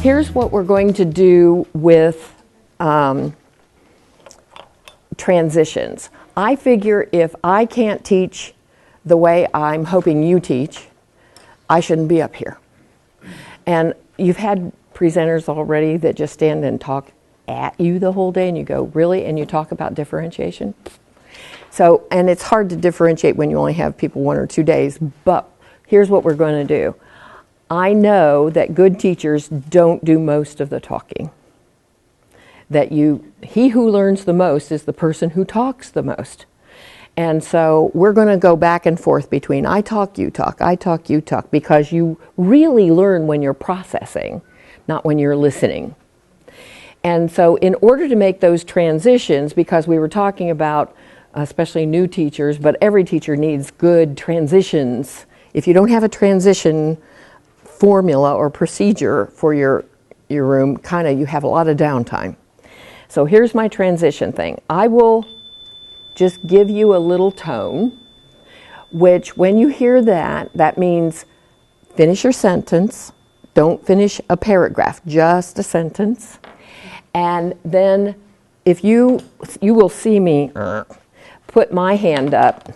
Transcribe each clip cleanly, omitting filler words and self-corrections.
Here's what we're going to do with transitions. I figure if I can't teach the way I'm hoping you teach, I shouldn't be up here. And you've had presenters already that just stand and talk at you the whole day and you go, really? And you talk about differentiation? So, and it's hard to differentiate when you only have people 1 or 2 days, but here's what we're going to do. I know that good teachers don't do most of the talking. That he who learns the most is the person who talks the most. And so we're going to go back and forth between I talk, you talk, I talk, you talk, because you really learn when you're processing, not when you're listening. And so in order to make those transitions, because we were talking about especially new teachers, but every teacher needs good transitions. If you don't have a transition formula or procedure for your room, you have a lot of downtime. So here's my transition thing. I will just give you a little tone, which when you hear that, that means finish your sentence. Don't finish a paragraph, just a sentence. And then if you will see me put my hand up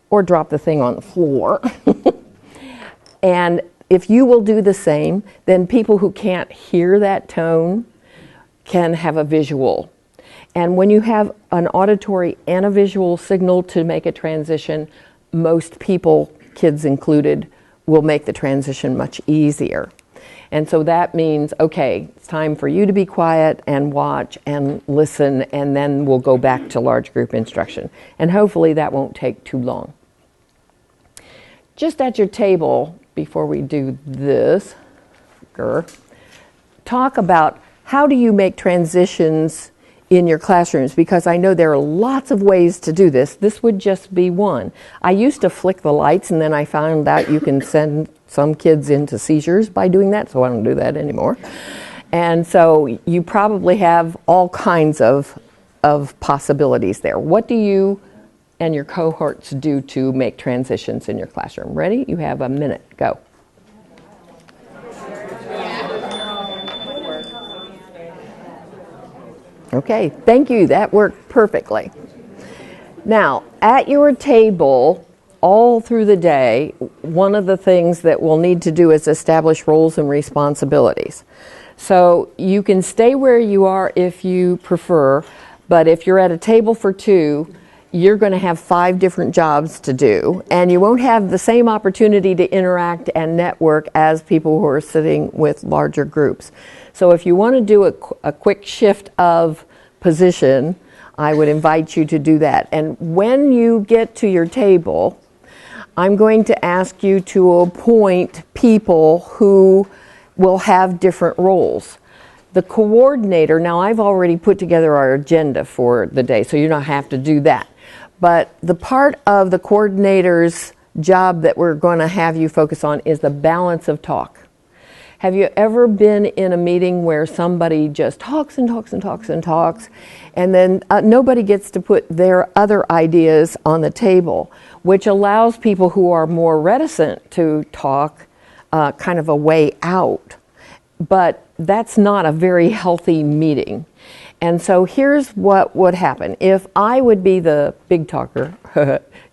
or drop the thing on the floor. And if you will do the same, then people who can't hear that tone can have a visual. And when you have an auditory and a visual signal to make a transition, most people, kids included, will make the transition much easier. And so that means, okay, it's time for you to be quiet and watch and listen, and then we'll go back to large group instruction. And hopefully that won't take too long. Just at your table, before we do this, talk about how do you make transitions in your classrooms, because I know there are lots of ways to do this. This would just be one. I used to flick the lights, and then I found out you can send some kids into seizures by doing that, so I don't do that anymore. And so you probably have all kinds of possibilities there. What do you and your cohorts do to make transitions in your classroom? Ready? You have a minute. Go. Okay, thank you. That worked perfectly. Now, at your table, all through the day, one of the things that we'll need to do is establish roles and responsibilities. So you can stay where you are if you prefer, but if you're at a table for 2, you're going to have 5 different jobs to do, and you won't have the same opportunity to interact and network as people who are sitting with larger groups. So if you want to do a quick shift of position, I would invite you to do that. And when you get to your table, I'm going to ask you to appoint people who will have different roles. The coordinator, now I've already put together our agenda for the day, so you don't have to do that. But the part of the coordinator's job that we're going to have you focus on is the balance of talk. Have you ever been in a meeting where somebody just talks and talks and talks and talks, and then nobody gets to put their other ideas on the table, which allows people who are more reticent to talk kind of a way out. But that's not a very healthy meeting. And so here's what would happen. If I would be the big talker,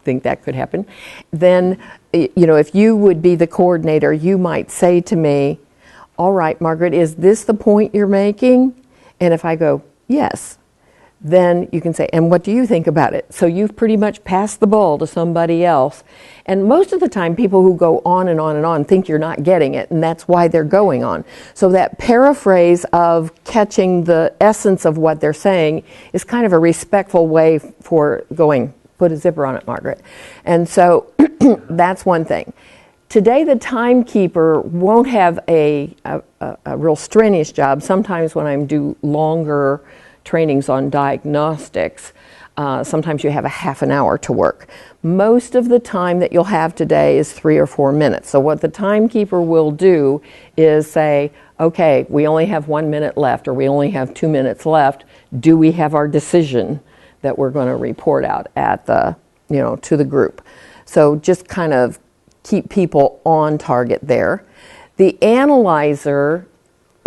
think that could happen, then, if you would be the coordinator, you might say to me, all right, Margaret, is this the point you're making? And if I go, yes, then you can say, and what do you think about it? So you've pretty much passed the ball to somebody else. And most of the time, people who go on and on and on think you're not getting it, and that's why they're going on. So that paraphrase of catching the essence of what they're saying is kind of a respectful way for going, put a zipper on it, Margaret. And so that's one thing. Today, the timekeeper won't have a real strenuous job. Sometimes when I do longer trainings on diagnostics, sometimes you have a half an hour to work. Most of the time that you'll have today is 3 or 4 minutes. So what the timekeeper will do is say, okay, we only have 1 minute left, or we only have 2 minutes left. Do we have our decision that we're going to report out at the, to the group? So just kind of keep people on target there. The analyzer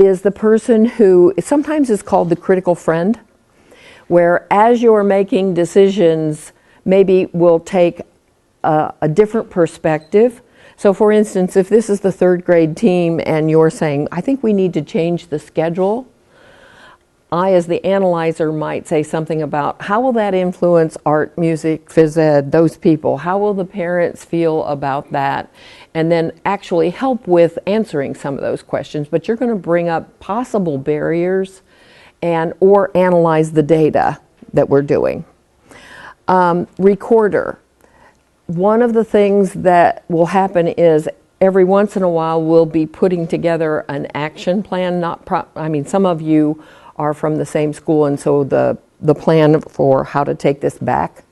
is the person who sometimes is called the critical friend, where as you're making decisions, maybe will take a different perspective. So for instance, if this is the third grade team and you're saying, I think we need to change the schedule, I, as the analyzer, might say something about how will that influence art, music, phys ed, those people? How will the parents feel about that? And then actually help with answering some of those questions. But you're going to bring up possible barriers and or analyze the data that we're doing. Recorder. One of the things that will happen is every once in a while we'll be putting together an action plan. Some of you are from the same school, and so the plan for how to take this back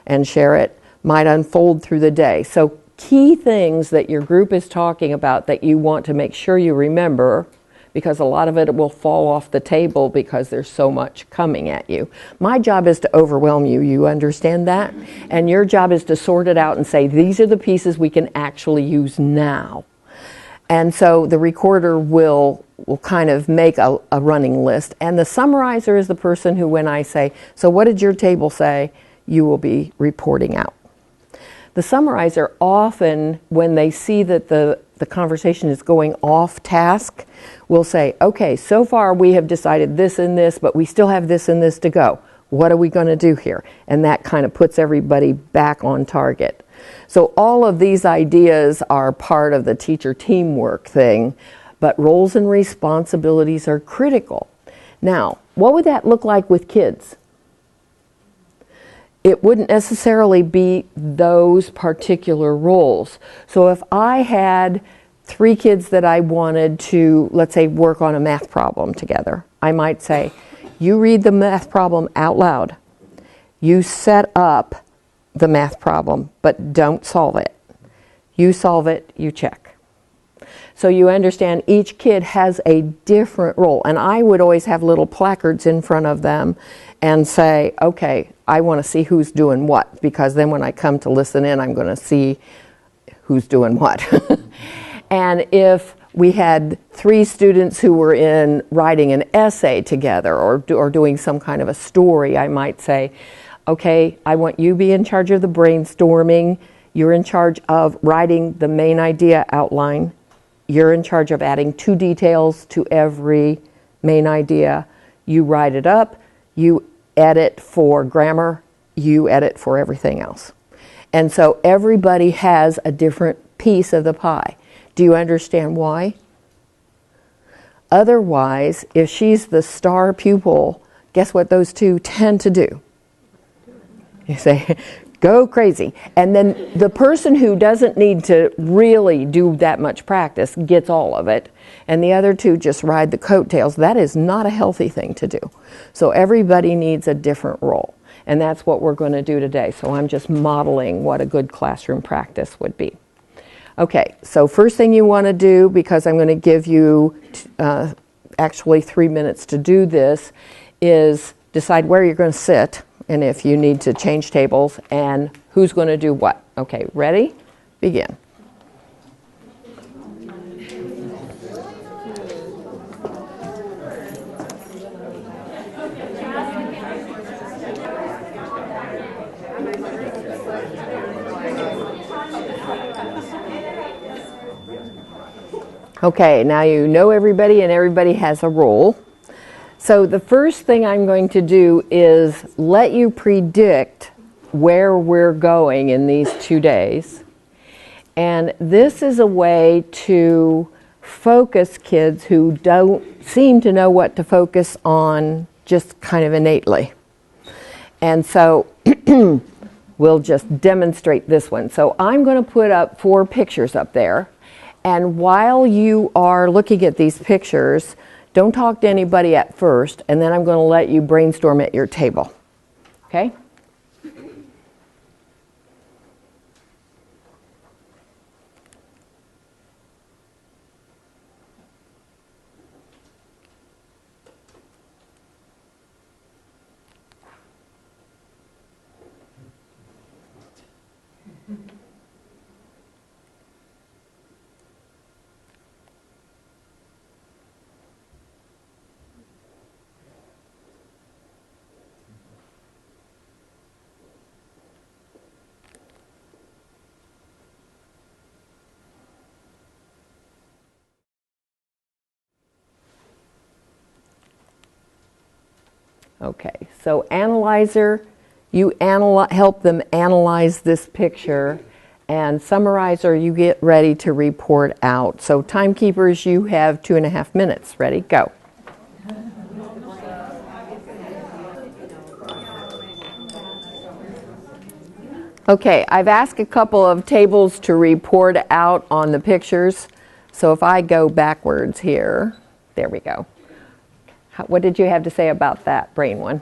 and share it might unfold through the day. So key things that your group is talking about that you want to make sure you remember, because a lot of it will fall off the table because there's so much coming at you. My job is to overwhelm you, you understand that? And your job is to sort it out and say, these are the pieces we can actually use now. And so the recorder will kind of make a running list. And the summarizer is the person who, when I say, so what did your table say, you will be reporting out. The summarizer often, when they see that the conversation is going off task, will say, okay, so far we have decided this and this, but we still have this and this to go. What are we going to do here? And that kind of puts everybody back on target. So all of these ideas are part of the teacher teamwork thing, but roles and responsibilities are critical. Now, what would that look like with kids? It wouldn't necessarily be those particular roles. So if I had 3 kids that I wanted to, let's say, work on a math problem together, I might say, you read the math problem out loud. You set up the math problem, but don't solve it. You solve it, you check. So you understand each kid has a different role. And I would always have little placards in front of them and say, okay, I want to see who's doing what, because then when I come to listen in, I'm going to see who's doing what. And if we had 3 students who were in writing an essay together or doing some kind of a story, I might say, okay, I want you to be in charge of the brainstorming. You're in charge of writing the main idea outline. You're in charge of adding 2 details to every main idea. You write it up. You edit for grammar. You edit for everything else. And so everybody has a different piece of the pie. Do you understand why? Otherwise, if she's the star pupil, guess what those 2 tend to do? You say, go crazy. And then the person who doesn't need to really do that much practice gets all of it. And the other 2 just ride the coattails. That is not a healthy thing to do. So everybody needs a different role. And that's what we're going to do today. So I'm just modeling what a good classroom practice would be. Okay, so first thing you want to do, because I'm going to give you actually 3 minutes to do this, is decide where you're going to sit and if you need to change tables and who's going to do what. Okay, ready? Begin. Okay, now you know everybody and everybody has a role. So the first thing I'm going to do is let you predict where we're going in these 2 days. And this is a way to focus kids who don't seem to know what to focus on just kind of innately. And so we'll just demonstrate this one. So I'm going to put up 4 pictures up there. And while you are looking at these pictures, don't talk to anybody at first, and then I'm going to let you brainstorm at your table. Okay? Okay, so analyzer, you help them analyze this picture, and summarizer, you get ready to report out. So timekeepers, you have 2.5 minutes. Ready? Go. Okay, I've asked a couple of tables to report out on the pictures. So if I go backwards here, there we go. What did you have to say about that brain one?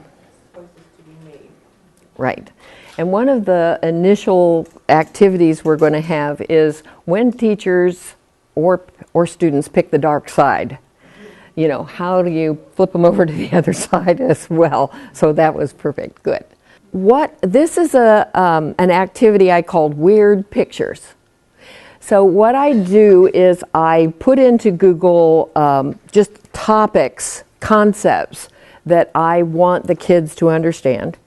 Right. And one of the initial activities we're going to have is when teachers or students pick the dark side, you know, how do you flip them over to the other side as well? So that was perfect. Good. This is an activity I called Weird Pictures. So what I do is I put into Google just topics, concepts that I want the kids to understand.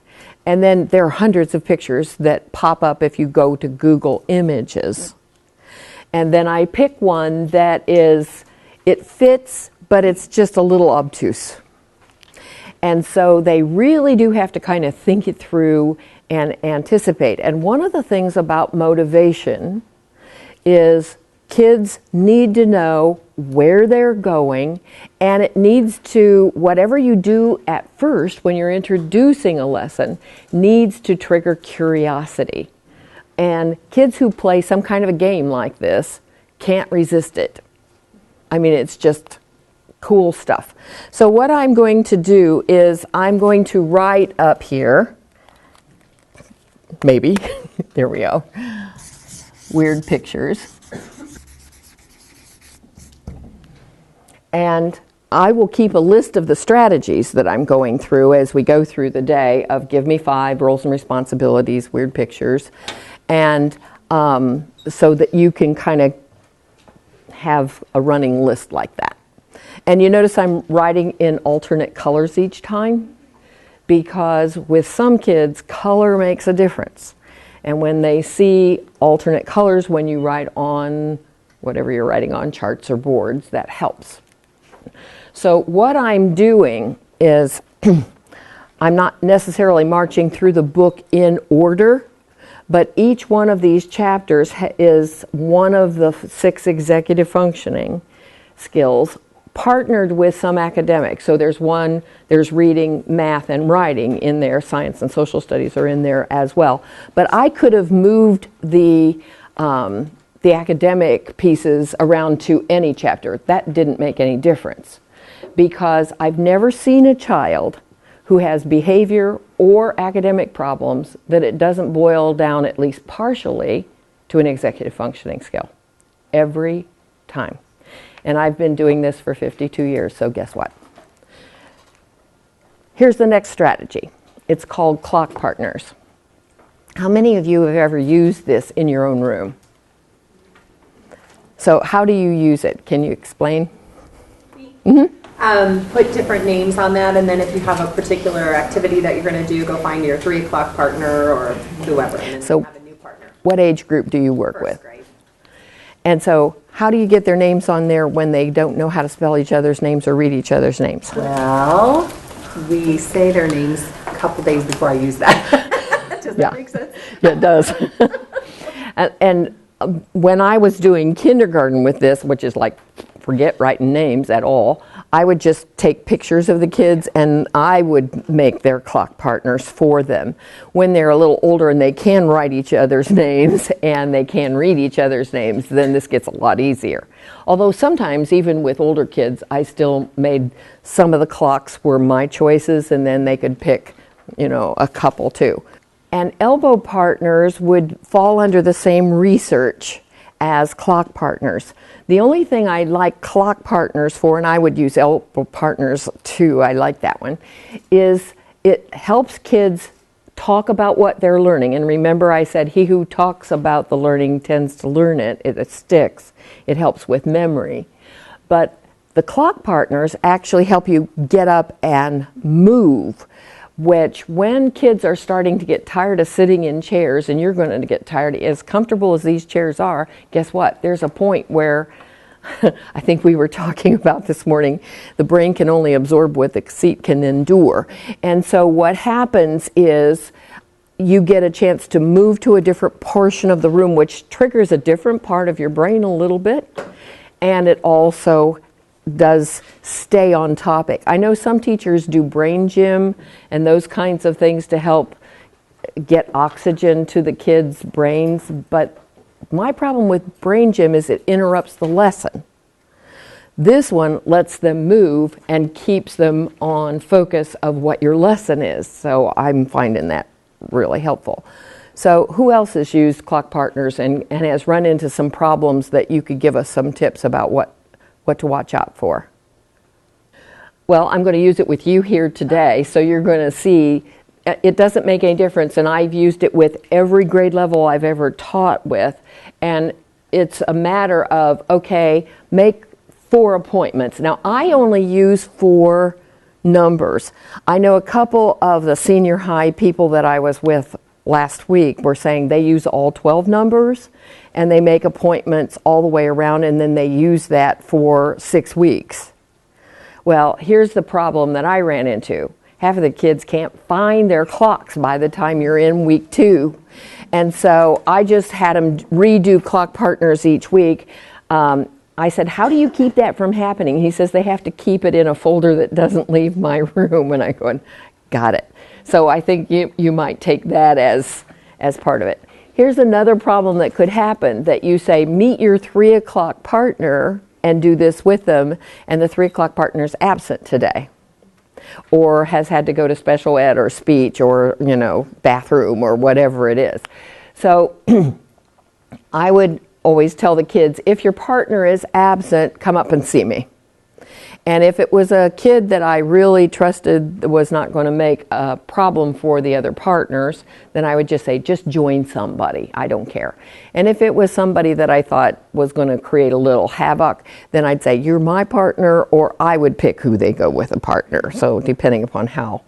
And then there are hundreds of pictures that pop up if you go to Google Images. And then I pick one that it fits, but it's just a little obtuse. And so they really do have to kind of think it through and anticipate. And one of the things about motivation is kids need to know where they're going, and it needs to, whatever you do at first when you're introducing a lesson, needs to trigger curiosity. And kids who play some kind of a game like this can't resist it. I mean, it's just cool stuff. So what I'm going to do is I'm going to write up here, maybe, there we go, Weird Pictures. And I will keep a list of the strategies that I'm going through as we go through the day of give me 5 roles and responsibilities, weird pictures, and so that you can kind of have a running list like that. And you notice I'm writing in alternate colors each time, because with some kids, color makes a difference. And when they see alternate colors when you write on whatever you're writing on, charts or boards, that helps. So what I'm doing is I'm not necessarily marching through the book in order, but each one of these chapters is one of the 6 executive functioning skills partnered with some academics. So there's reading, math, and writing in there. Science and social studies are in there as well. But I could have moved the academic pieces around to any chapter. That didn't make any difference, because I've never seen a child who has behavior or academic problems that it doesn't boil down at least partially to an executive functioning skill. Every time. And I've been doing this for 52 years, so guess what? Here's the next strategy. It's called clock partners. How many of you have ever used this in your own room? So how do you use it? Can you explain? Mm-hmm. Put different names on that, and then if you have a particular activity that you're going to do, go find your 3 o'clock partner or whoever, and then so have a new partner. What age group do you work with? First grade. And so how do you get their names on there when they don't know how to spell each other's names or read each other's names? Well, we say their names a couple days before I use that. Does that make sense? Yeah, it does. and when I was doing kindergarten with this, which is like forget writing names at all, I would just take pictures of the kids and I would make their clock partners for them. When they're a little older and they can write each other's names and they can read each other's names, then this gets a lot easier. Although sometimes, even with older kids, I still made some of the clocks were my choices, and then they could pick, a couple too. And elbow partners would fall under the same research as clock partners. The only thing I like clock partners for, and I would use elbow partners too, I like that one, is it helps kids talk about what they're learning. And remember I said he who talks about the learning tends to learn it. It sticks. It helps with memory. But the clock partners actually help you get up and move, which when kids are starting to get tired of sitting in chairs, and you're going to get tired, as comfortable as these chairs are, guess what? There's a point where I think we were talking about this morning, the brain can only absorb what the seat can endure. And so what happens is you get a chance to move to a different portion of the room, which triggers a different part of your brain a little bit. And it also does stay on topic. I know some teachers do brain gym and those kinds of things to help get oxygen to the kids' brains, but my problem with brain gym is it interrupts the lesson. This one lets them move and keeps them on focus of what your lesson is. So I'm finding that really helpful. So who else has used clock partners and has run into some problems that you could give us some tips about what to watch out for? Well, I'm going to use it with you here today, so you're going to see it doesn't make any difference, and I've used it with every grade level I've ever taught with, and it's a matter of, okay, make 4 appointments. Now, I only use 4 numbers. I know a couple of the senior high people that I was with last week were saying they use all 12 numbers, and they make appointments all the way around, and then they use that for 6 weeks. Well, here's the problem that I ran into. Half of the kids can't find their clocks by the time you're in week 2. And so I just had them redo clock partners each week. I said, how do you keep that from happening? He says they have to keep it in a folder that doesn't leave my room. And I go, got it. So I think you might take that as part of it. Here's another problem that could happen, that you say, meet your 3 o'clock partner and do this with them, and the 3 o'clock partner is absent today, or has had to go to special ed or speech or, bathroom or whatever it is. So I would always tell the kids, if your partner is absent, come up and see me. And if it was a kid that I really trusted was not going to make a problem for the other partners, then I would just say, just join somebody. I don't care. And if it was somebody that I thought was going to create a little havoc, then I'd say, you're my partner, or I would pick who they go with a partner. So depending upon how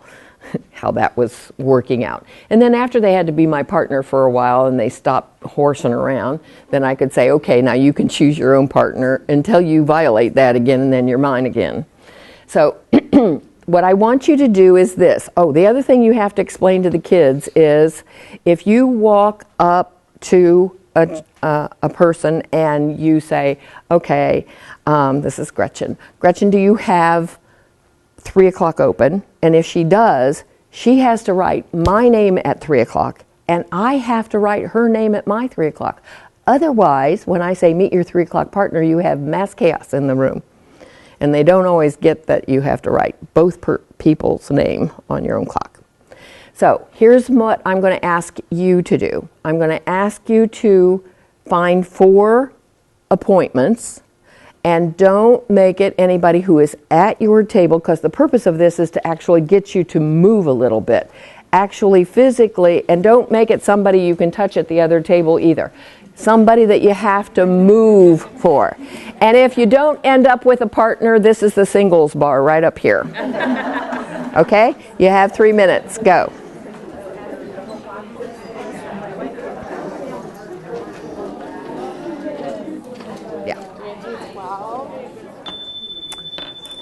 that was working out. And then after they had to be my partner for a while and they stopped horsing around, then I could say, okay, now you can choose your own partner until you violate that again, and then you're mine again. So what I want you to do is this. Oh, the other thing you have to explain to the kids is, if you walk up to a person and you say, okay, this is Gretchen. Gretchen, do you have 3 o'clock open? And if she does, she has to write my name at 3 o'clock, and I have to write her name at my 3 o'clock. Otherwise, when I say meet your 3 o'clock partner, you have mass chaos in the room. And they don't always get that you have to write both people's name on your own clock. So here's what I'm going to ask you to do. I'm going to ask you to find 4 appointments, and don't make it anybody who is at your table, because the purpose of this is to actually get you to move a little bit, actually physically, and don't make it somebody you can touch at the other table either. Somebody that you have to move for. And if you don't end up with a partner, this is the singles bar right up here. Okay? You have 3 minutes. Go.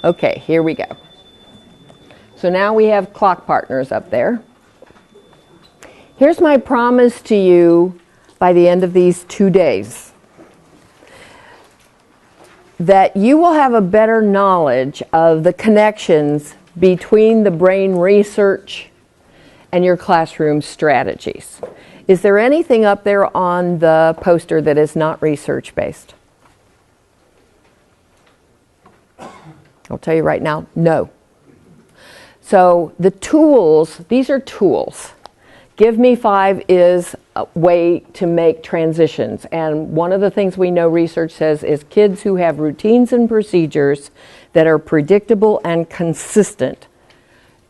Okay, here we go. So now we have clock partners up there. Here's my promise to you by the end of these 2 days, that you will have a better knowledge of the connections between the brain research and your classroom strategies. Is there anything up there on the poster that is not research-based? I'll tell you right now, no. So the tools, these are tools. Give Me 5 is a way to make transitions. And one of the things we know research says is kids who have routines and procedures that are predictable and consistent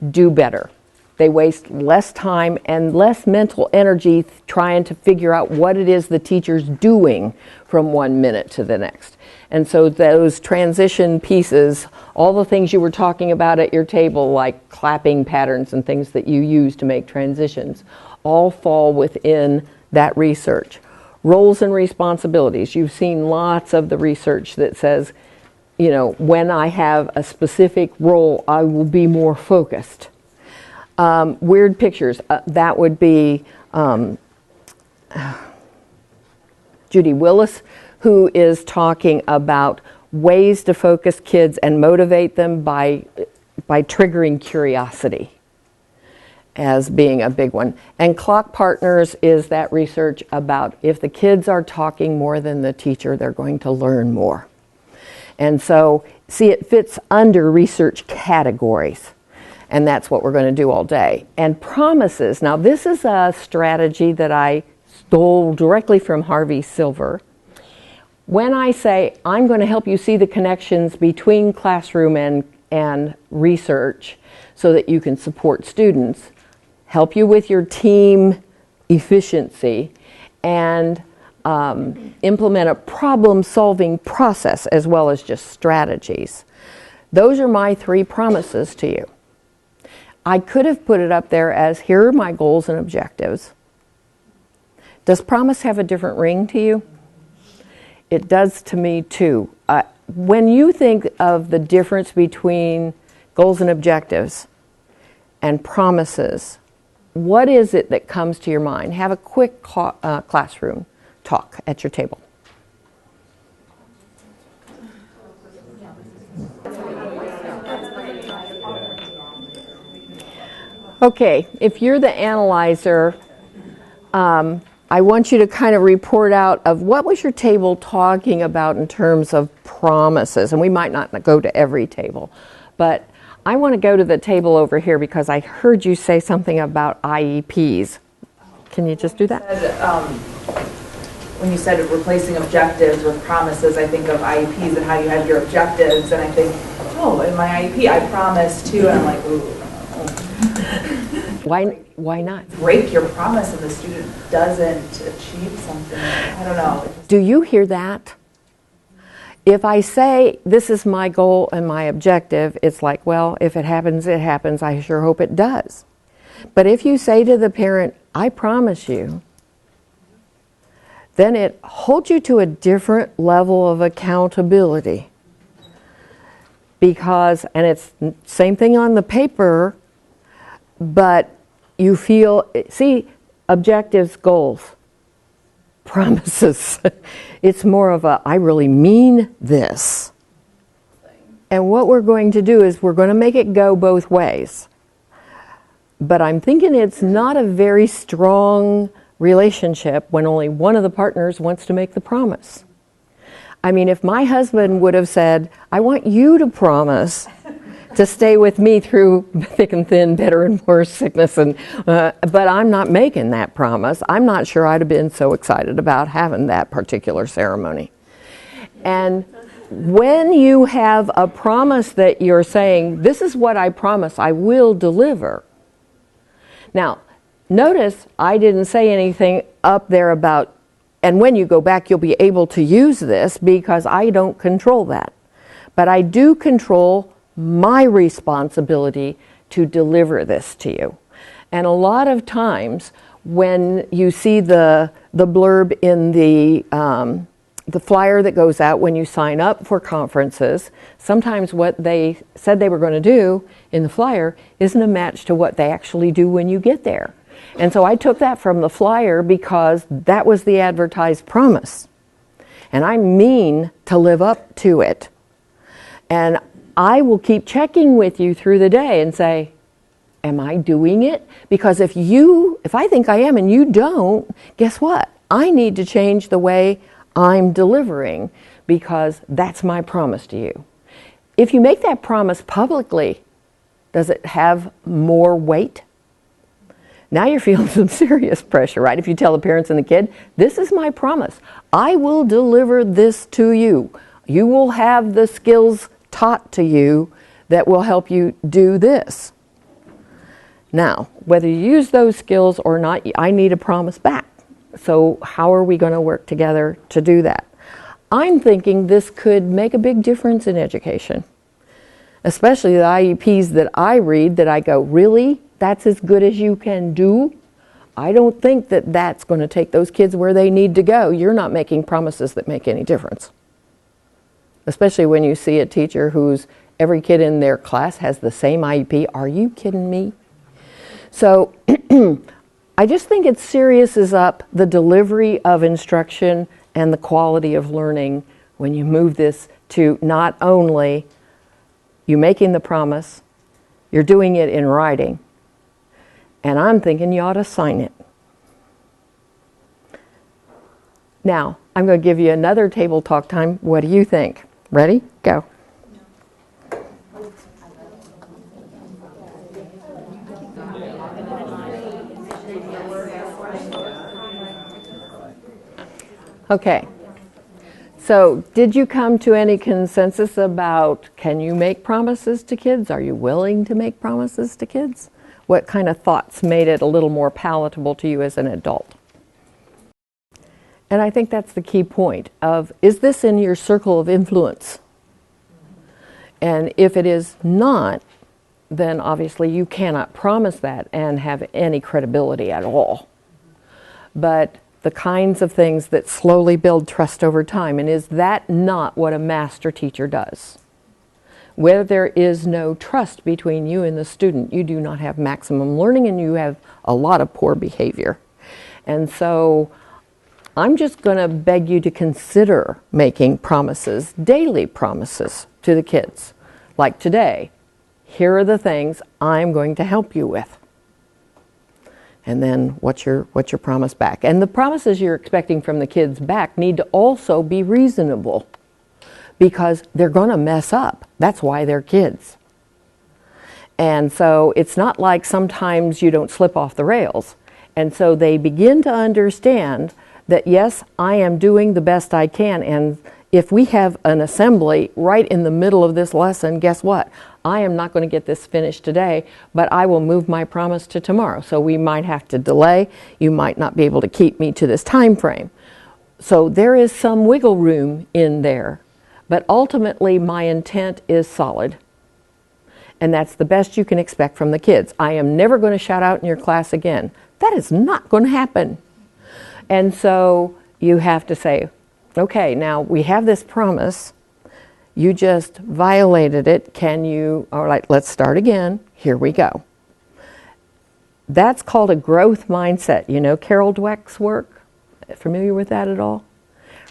do better. They waste less time and less mental energy trying to figure out what it is the teacher's doing from 1 minute to the next. And so those transition pieces, all the things you were talking about at your table, like clapping patterns and things that you use to make transitions, all fall within that research. Roles and responsibilities. You've seen lots of the research that says, you know, when I have a specific role, I will be more focused. Weird pictures. That would be Judy Willis, who is talking about ways to focus kids and motivate them by triggering curiosity as being a big one. And Clock Partners is that research about if the kids are talking more than the teacher, they're going to learn more. And so, see, it fits under research categories. And that's what we're going to do all day. And promises. Now, this is a strategy that I stole directly from Harvey Silver. When I say, I'm going to help you see the connections between classroom and research so that you can support students, help you with your team efficiency, and implement a problem-solving process as well as just strategies. Those are my 3 promises to you. I could have put it up there as, here are my goals and objectives. Does promise have a different ring to you? It does to me too. When you think of the difference between goals and objectives and promises, what is it that comes to your mind? Have a quick classroom talk at your table. Okay, if you're the analyzer, I want you to kind of report out of what was your table talking about in terms of promises. And we might not go to every table, but I want to go to the table over here because I heard you say something about IEPs. Can you just do that? When you said replacing objectives with promises, I think of IEPs and how you have your objectives, and I think, oh, in my IEP I promised to, and I'm like, ooh. Why not? Break your promise and the student doesn't achieve something. I don't know. Do you hear that? If I say, this is my goal and my objective, it's like, well, if it happens, it happens. I sure hope it does. But if you say to the parent, I promise you, then it holds you to a different level of accountability. Because, and it's same thing on the paper, but you feel, see, objectives, goals, promises. It's more of a, I really mean this. And what we're going to do is we're going to make it go both ways. But I'm thinking it's not a very strong relationship when only one of the partners wants to make the promise. I mean, if my husband would have said, I want you to promise to stay with me through thick and thin, better and worse, sickness, and but I'm not making that promise. I'm not sure I'd have been so excited about having that particular ceremony. And when you have a promise that you're saying, this is what I promise I will deliver. Now, notice I didn't say anything up there about, and when you go back you'll be able to use this, because I don't control that. But I do control my responsibility to deliver this to you. And a lot of times when you see the blurb in the flyer that goes out when you sign up for conferences, sometimes what they said they were going to do in the flyer isn't a match to what they actually do when you get there. And so I took that from the flyer because that was the advertised promise. And I mean to live up to it. And I will keep checking with you through the day and say, am I doing it? Because if I think I am and you don't, guess what? I need to change the way I'm delivering, because that's my promise to you. If you make that promise publicly, does it have more weight? Now you're feeling some serious pressure, right? If you tell the parents and the kid, this is my promise. I will deliver this to you. You will have the skills taught to you that will help you do this. Now, whether you use those skills or not, I need a promise back. So how are we going to work together to do that? I'm thinking this could make a big difference in education, especially the IEPs that I read that I go, really? That's as good as you can do? I don't think that that's going to take those kids where they need to go. You're not making promises that make any difference. Especially when you see a teacher whose every kid in their class has the same IEP. Are you kidding me? So I just think it seriouses up the delivery of instruction and the quality of learning when you move this to not only you making the promise, you're doing it in writing, and I'm thinking you ought to sign it. Now, I'm going to give you another table talk time. What do you think? Ready? Go. Okay. So, did you come to any consensus about, can you make promises to kids? Are you willing to make promises to kids? What kind of thoughts made it a little more palatable to you as an adult? And I think that's the key point of, is this in your circle of influence? And if it is not, then obviously you cannot promise that and have any credibility at all. But the kinds of things that slowly build trust over time, and is that not what a master teacher does? Where there is no trust between you and the student, you do not have maximum learning and you have a lot of poor behavior. And so I'm just going to beg you to consider making promises, daily promises to the kids. Like today, here are the things I'm going to help you with. And then what's your promise back? And the promises you're expecting from the kids back need to also be reasonable, because they're going to mess up. That's why they're kids. And so it's not like sometimes you don't slip off the rails. And so they begin to understand that, yes, I am doing the best I can. And if we have an assembly right in the middle of this lesson, guess what? I am not going to get this finished today, but I will move my promise to tomorrow. So we might have to delay. You might not be able to keep me to this time frame. So there is some wiggle room in there. But ultimately, my intent is solid. And that's the best you can expect from the kids. I am never going to shout out in your class again. That is not going to happen. And so you have to say, okay, now we have this promise. You just violated it. Can you, all right, let's start again. Here we go. That's called a growth mindset. You know Carol Dweck's work? Familiar with that at all?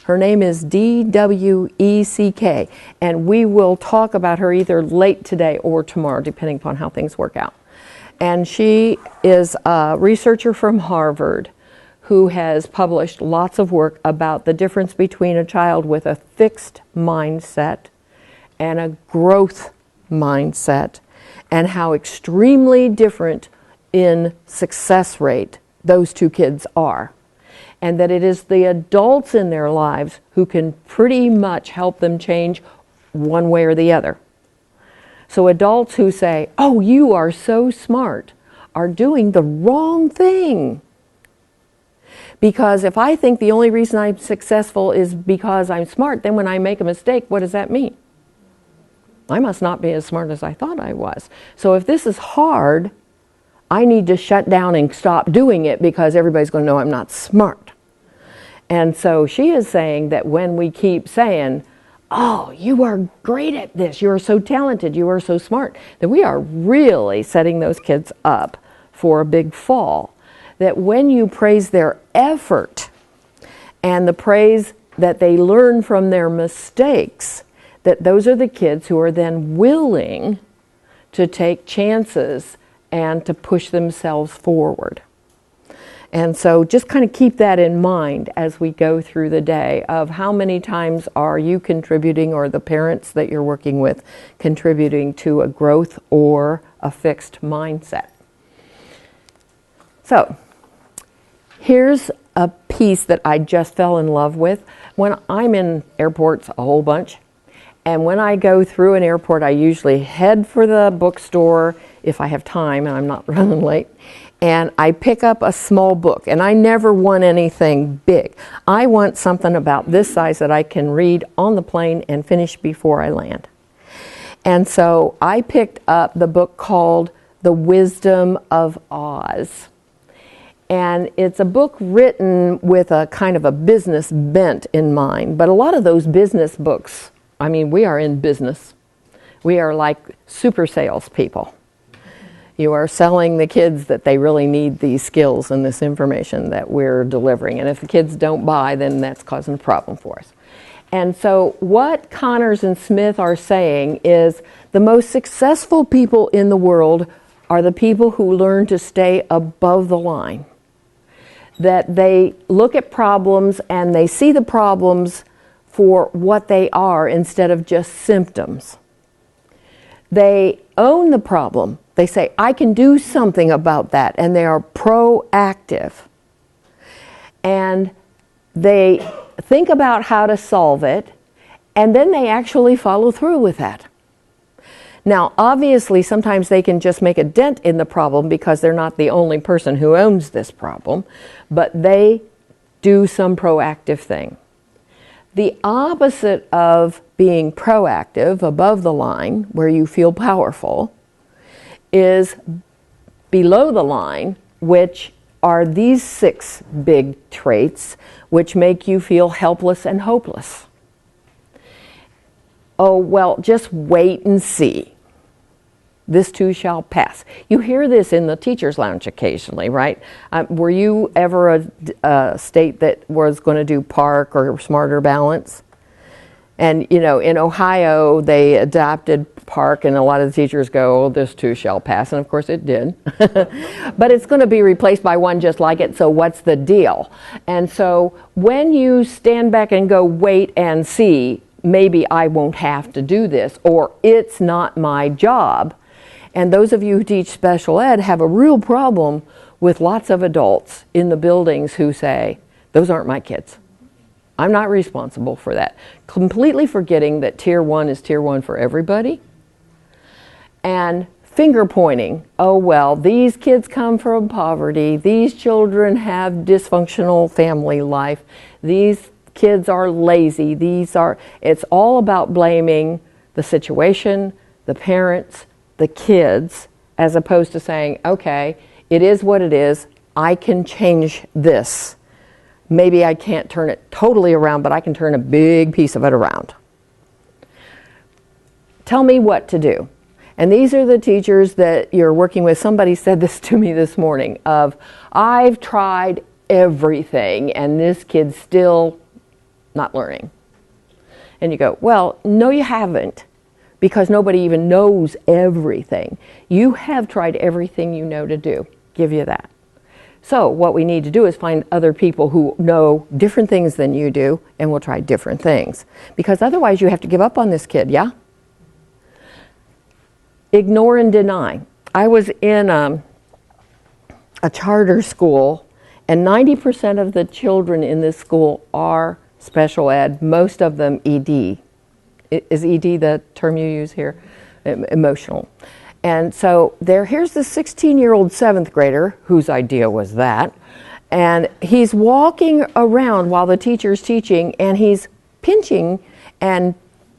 Her name is D-W-E-C-K, and we will talk about her either late today or tomorrow, depending upon how things work out. And she is a researcher from Harvard who has published lots of work about the difference between a child with a fixed mindset and a growth mindset, and how extremely different in success rate those two kids are. And that it is the adults in their lives who can pretty much help them change one way or the other. So adults who say, oh, you are so smart, are doing the wrong thing. Because if I think the only reason I'm successful is because I'm smart, then when I make a mistake, what does that mean? I must not be as smart as I thought I was. So if this is hard, I need to shut down and stop doing it because everybody's going to know I'm not smart. And so she is saying that when we keep saying, oh, you are great at this, you are so talented, you are so smart, that we are really setting those kids up for a big fall. That when you praise their effort and the praise that they learn from their mistakes, that those are the kids who are then willing to take chances and to push themselves forward. And so just kind of keep that in mind as we go through the day of how many times are you contributing, or the parents that you're working with contributing to a growth or a fixed mindset. So here's a piece that I just fell in love with. When I'm in airports a whole bunch, and when I go through an airport, I usually head for the bookstore if I have time and I'm not running late. And I pick up a small book, and I never want anything big. I want something about this size that I can read on the plane and finish before I land. And so I picked up the book called The Wisdom of Oz. And it's a book written with a kind of a business bent in mind. But a lot of those business books, I mean, we are in business. We are like super salespeople. You are selling the kids that they really need these skills and this information that we're delivering. And if the kids don't buy, then that's causing a problem for us. And so what Connors and Smith are saying is the most successful people in the world are the people who learn to stay above the line. That they look at problems and they see the problems for what they are instead of just symptoms. They own the problem. They say, I can do something about that, and they are proactive. And they think about how to solve it, and then they actually follow through with that. Now, obviously, sometimes they can just make a dent in the problem because they're not the only person who owns this problem, but they do some proactive thing. The opposite of being proactive, above the line, where you feel powerful, is below the line, which are these 6 big traits which make you feel helpless and hopeless. Oh, well, just wait and see. This too shall pass. You hear this in the teacher's lounge occasionally, right? Were you ever a state that was going to do PARC or Smarter Balance? And, you know, in Ohio, they adopted PARC, and a lot of the teachers go, oh, this too shall pass. And, of course, it did. But it's going to be replaced by one just like it, so what's the deal? And so when you stand back and go, wait and see, maybe I won't have to do this, or it's not my job. And those of you who teach special ed have a real problem with lots of adults in the buildings who say, those aren't my kids. I'm not responsible for that. Completely forgetting that Tier 1 is Tier 1 for everybody. And finger pointing, oh well, these kids come from poverty, these children have dysfunctional family life, these kids are lazy, it's all about blaming the situation, the parents, the kids, as opposed to saying, okay, it is what it is, I can change this. Maybe I can't turn it totally around, but I can turn a big piece of it around. Tell me what to do. And these are the teachers that you're working with. Somebody said this to me this morning of, I've tried everything and this kid's still not learning. And you go, well, no you haven't, because nobody even knows everything. You have tried everything you know to do. Give you that. So what we need to do is find other people who know different things than you do, and will try different things. Because otherwise you have to give up on this kid, yeah? Ignore and deny. I was in a charter school, and 90% of the children in this school are special ed, most of them ED. Is ED the term you use here? Emotional. And so here's the 16-year-old 7th grader, whose idea was that, and he's walking around while the teacher's teaching, and he's pinching and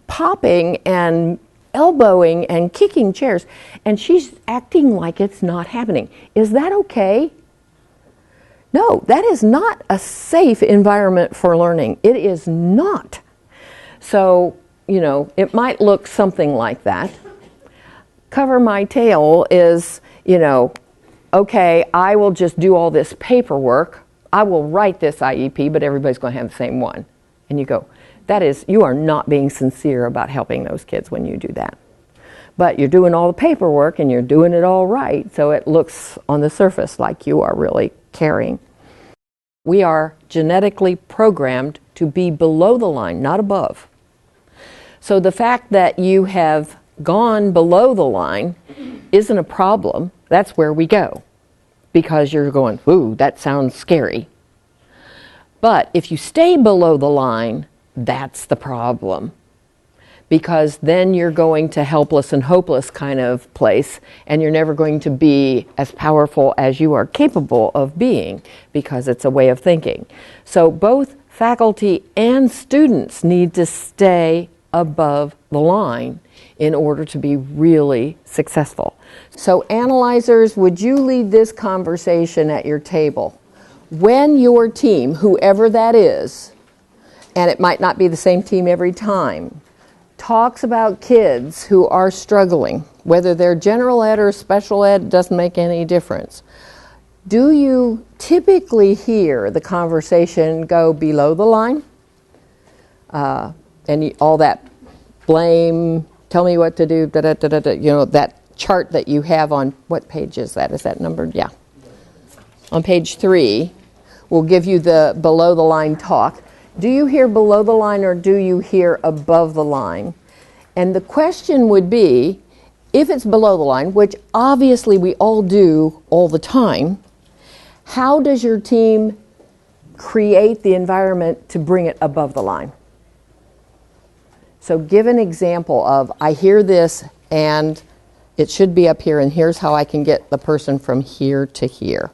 popping and elbowing and kicking chairs, and she's acting like it's not happening. Is that okay? No, that is not a safe environment for learning. It is not. So, you know, it might look something like that. Cover my tail is, you know, okay, I will just do all this paperwork. I will write this IEP, but everybody's going to have the same one. And you go, you are not being sincere about helping those kids when you do that. But you're doing all the paperwork and you're doing it all right, so it looks on the surface like you are really caring. We are genetically programmed to be below the line, not above. So the fact that you have gone below the line isn't a problem. That's where we go, because you're going, ooh, that sounds scary. But if you stay below the line, that's the problem, because then you're going to helpless and hopeless kind of place, and you're never going to be as powerful as you are capable of being, because it's a way of thinking. So both faculty and students need to stay above the line in order to be really successful. So analyzers, would you lead this conversation at your table? When your team, whoever that is, and it might not be the same team every time, talks about kids who are struggling, whether they're general ed or special ed, doesn't make any difference. Do you typically hear the conversation go below the line? All that blame, tell me what to do, that chart that you have on, what page is that? Is that numbered? Yeah. On page 3, we'll give you the below the line talk. Do you hear below the line or do you hear above the line? And the question would be, if it's below the line, which obviously we all do all the time, how does your team create the environment to bring it above the line? So give an example of, I hear this and it should be up here, and here's how I can get the person from here to here.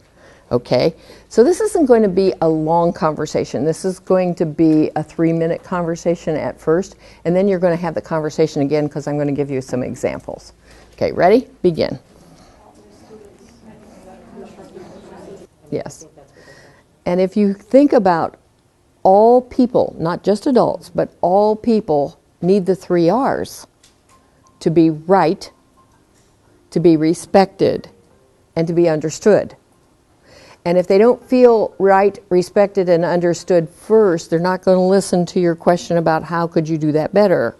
Okay? So this isn't going to be a long conversation. This is going to be a 3-minute conversation at first, and then you're going to have the conversation again because I'm going to give you some examples. Okay, ready? Begin. Yes. And if you think about all people, not just adults, but all people need the 3 R's: to be right, to be respected, and to be understood. And if they don't feel right, respected, and understood first, they're not going to listen to your question about how could you do that better.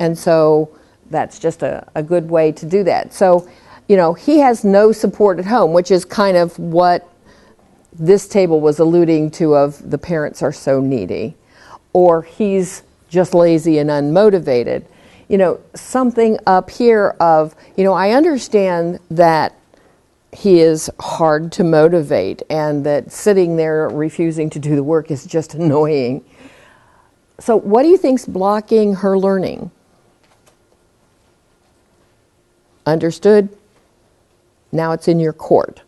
And so that's just a good way to do that. So, he has no support at home, which is kind of what this table was alluding to, of the parents are so needy, or he's just lazy and unmotivated. Something up here of, I understand that he is hard to motivate and that sitting there refusing to do the work is just annoying. So what do you think's blocking her learning? Understood? Now it's in your court.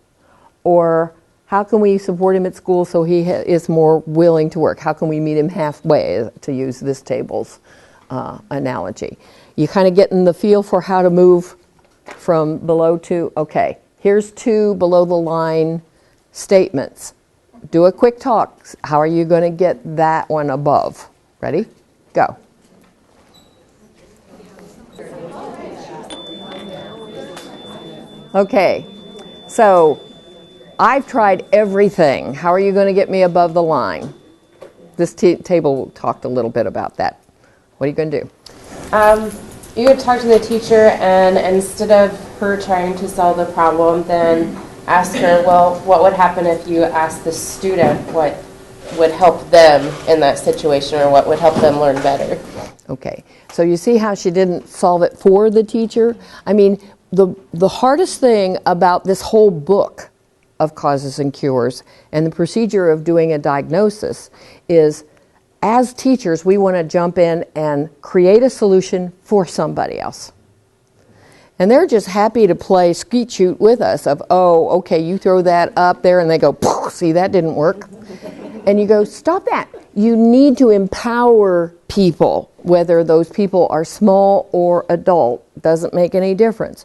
Or how can we support him at school so he is more willing to work? How can we meet him halfway, to use this table's analogy? You kind of getting the feel for how to move from below to, okay, here's 2 below the line statements. Do a quick talk. How are you going to get that one above? Ready? Go. Okay, so I've tried everything. How are you going to get me above the line? This table talked a little bit about that. What are you going to do? You would talk to the teacher, and instead of her trying to solve the problem, then ask her, well, what would happen if you asked the student what would help them in that situation, or what would help them learn better? Okay, so you see how she didn't solve it for the teacher? I mean, the hardest thing about this whole book of causes and cures and the procedure of doing a diagnosis is, as teachers, we want to jump in and create a solution for somebody else. And they're just happy to play skeet shoot with us of, oh, okay, you throw that up there, and they go, see, that didn't work. And you go, stop that. You need to empower people, whether those people are small or adult, doesn't make any difference.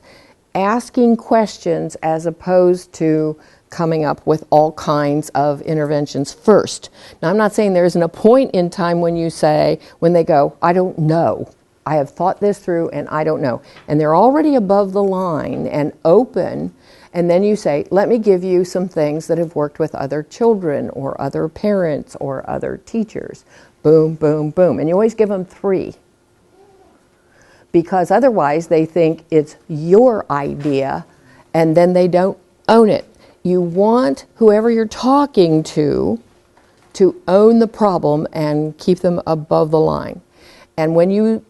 Asking questions as opposed to coming up with all kinds of interventions first. Now, I'm not saying there isn't a point in time when they go, I don't know. I have thought this through and I don't know. And they're already above the line and open. And then you say, let me give you some things that have worked with other children or other parents or other teachers. Boom, boom, boom. And you always give them 3. Because otherwise they think it's your idea and then they don't own it. You want whoever you're talking to own the problem and keep them above the line. And when you,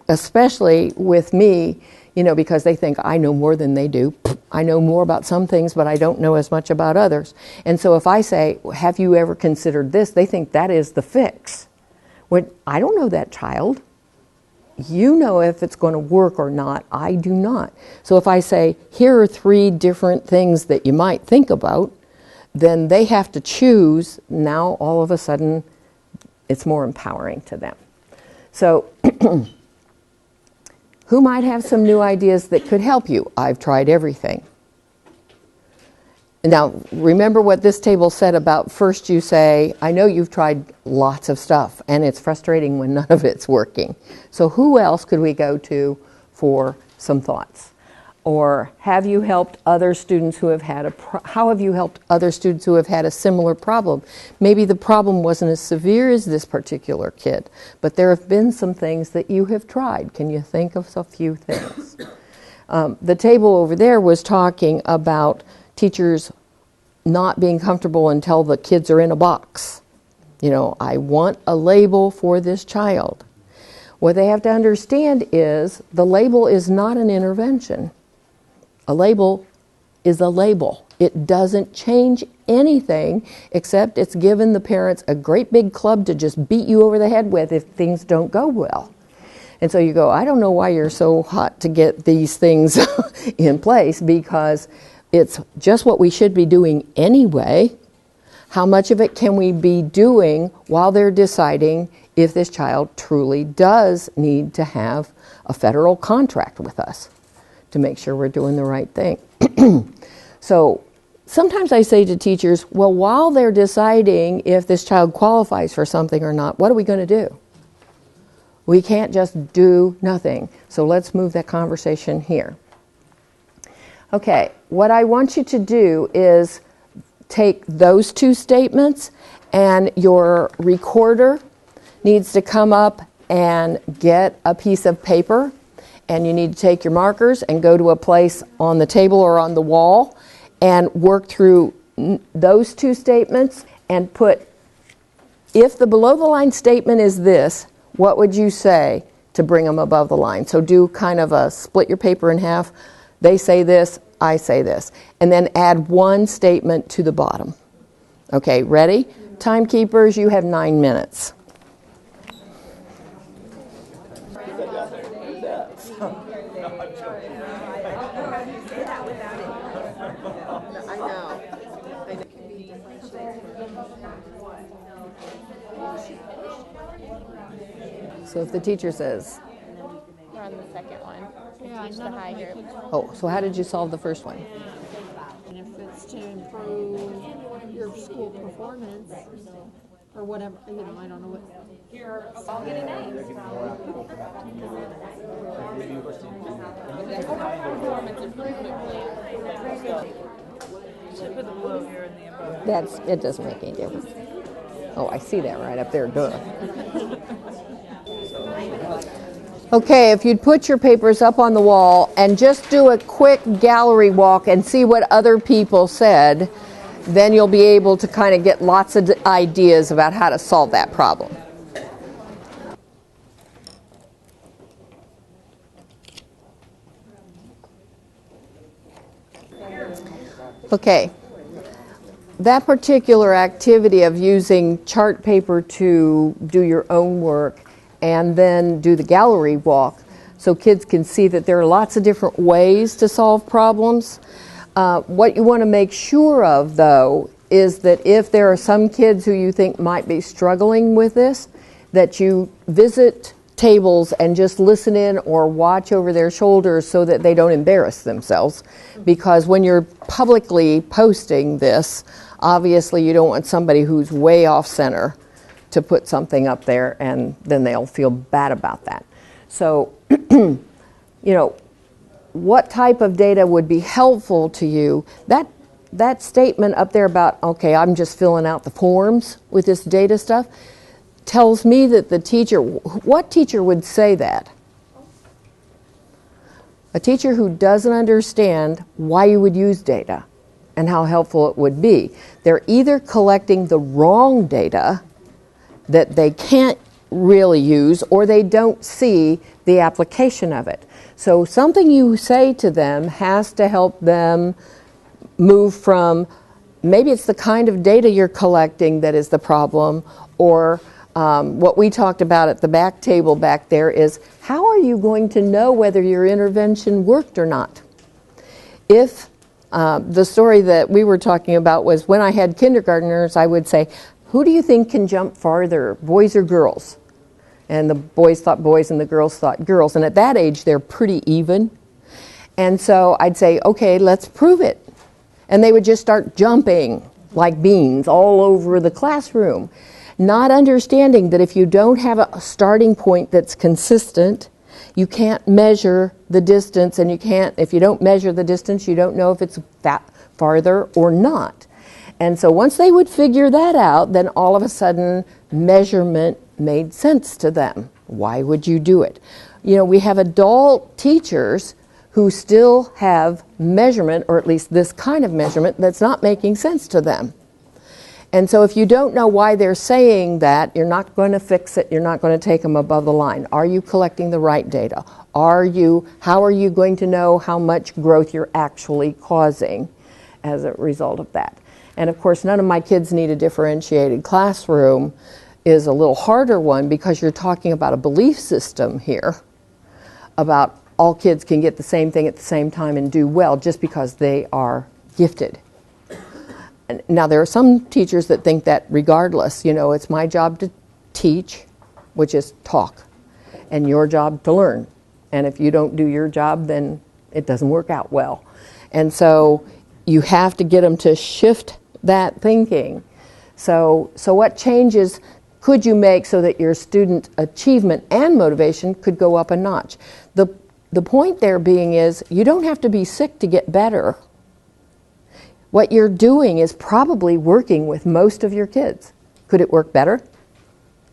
especially with me, because they think I know more than they do. I know more about some things, but I don't know as much about others. And so if I say, have you ever considered this? They think that is the fix. When I don't know that child. You know if it's going to work or not. I do not. So if I say, here are 3 different things that you might think about, then they have to choose. Now all of a sudden it's more empowering to them. So Who might have some new ideas that could help you? I've tried everything. Now, remember what this table said about first you say, I know you've tried lots of stuff, and it's frustrating when none of it's working. So who else could we go to for some thoughts? Or have you helped other students who have had how have you helped other students who have had a similar problem? Maybe the problem wasn't as severe as this particular kid, but there have been some things that you have tried. Can you think of a few things? The table over there was talking about teachers not being comfortable until the kids are in a box. You know, I want a label for this child. What they have to understand is the label is not an intervention. A label is a label. It doesn't change anything except it's given the parents a great big club to just beat you over the head with if things don't go well. And so you go, I don't know why you're so hot to get these things in place, because it's just what we should be doing anyway. How much of it can we be doing while they're deciding if this child truly does need to have a federal contract with us to make sure we're doing the right thing? So sometimes I say to teachers, well, while they're deciding if this child qualifies for something or not, what are we going to do? We can't just do nothing. So let's move that conversation here. Okay, what I want you to do is take those two statements, and your recorder needs to come up and get a piece of paper, and you need to take your markers and go to a place on the table or on the wall and work through those two statements and put, if the below the line statement is this, what would you say to bring them above the line? So do kind of a split your paper in half. They say this, I say this. And then add one statement to the bottom. Okay, ready? Timekeepers, you have 9 minutes. So if the teacher says, We're on the second one. Yeah, Teach the high group. oh, so how did you solve the first one? and if it's to improve your school performance or whatever, you know, I don't know what. It doesn't make any difference. Oh, I see that right up there, duh. Okay, if you'd put your papers up on the wall and just do a quick gallery walk and see what other people said, then you'll be able to kind of get lots of ideas about how to solve that problem. Okay, that particular activity of using chart paper to do your own work and then do the gallery walk so kids can see that there are lots of different ways to solve problems. What you want to make sure of, though, is that if there are some kids who you think might be struggling with this, that you visit tables and just listen in or watch over their shoulders so that they don't embarrass themselves. Because when you're publicly posting this, obviously you don't want somebody who's way off center to put something up there and then they'll feel bad about that. So, you know, what type of data would be helpful to you? That statement up there about, okay, I'm just filling out the forms with this data stuff, tells me that the teacher, what teacher would say that? A teacher who doesn't understand why you would use data and how helpful it would be. They're either collecting the wrong data that they can't really use, or they don't see the application of it. So something you say to them has to help them move from, maybe it's the kind of data you're collecting that is the problem, or what we talked about at the back table back there is, how are you going to know whether your intervention worked or not? If the story that we were talking about was when I had kindergartners, I would say, who do you think can jump farther, boys or girls? And the boys thought boys and the girls thought girls. And at that age, they're pretty even. And so I'd say, okay, let's prove it. And they would just start jumping like beans all over the classroom, not understanding that if you don't have a starting point that's consistent, you can't measure the distance, and if you don't measure the distance, you don't know if it's that farther or not. And so once they would figure that out, then all of a sudden measurement made sense to them. Why would you do it? You know, we have adult teachers who still have measurement, or at least this kind of measurement, that's not making sense to them. And so if you don't know why they're saying that, you're not going to fix it, you're not going to take them above the line. Are you collecting the right data? How are you going to know how much growth you're actually causing as a result of that? And of course, none of my kids need a differentiated classroom is a little harder one, because you're talking about a belief system here about all kids can get the same thing at the same time and do well just because they are gifted. Now, there are some teachers that think that regardless, you know, it's my job to teach, which is talk, and your job to learn. And if you don't do your job, then it doesn't work out well. And so you have to get them to shift that thinking. So what changes could you make so that your student achievement and motivation could go up a notch? The point there being is you don't have to be sick to get better. What you're doing is probably working with most of your kids. Could it work better?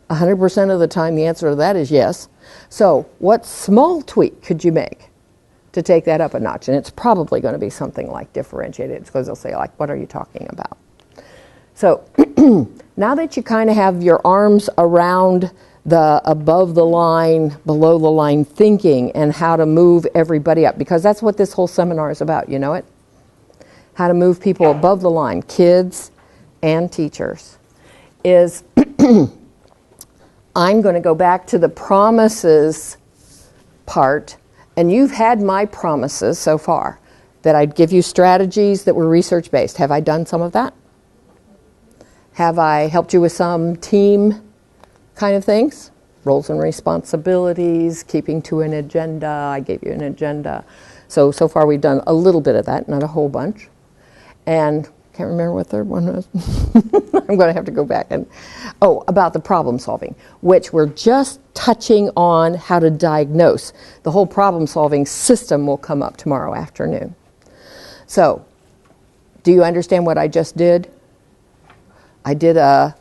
100% of the time the answer to that is yes. So what small tweak could you make to take that up a notch? And it's probably going to be something like differentiated, because they'll say, like, what are you talking about? So now that you kind of have your arms around the above the line, below the line thinking and how to move everybody up, because that's what this whole seminar is about, you know it? How to move people above the line, kids and teachers, is I'm going to go back to the promises part, and you've had my promises so far, that I'd give you strategies that were research-based. Have I done some of that? Have I helped you with some team kind of things? Roles and responsibilities, keeping to an agenda. I gave you an agenda. So far we've done a little bit of that, not a whole bunch. And can't remember what third one was. I'm going to have to go back and, about the problem solving, which we're just touching on how to diagnose. The whole problem solving system will come up tomorrow afternoon. So, do you understand what I just did? I did a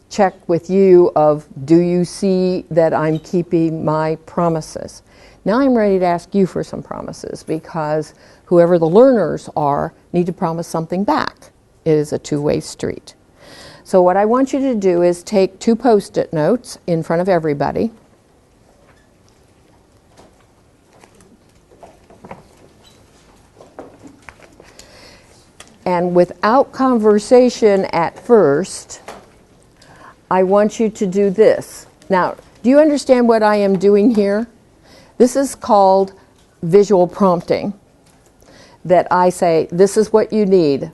check with you of, do you see that I'm keeping my promises? Now I'm ready to ask you for some promises, because whoever the learners are need to promise something back. It is a two-way street. So what I want you to do is take 2 Post-it notes in front of everybody. And without conversation at first, I want you to do this. Now, do you understand what I am doing here? This is called visual prompting. That I say, this is what you need,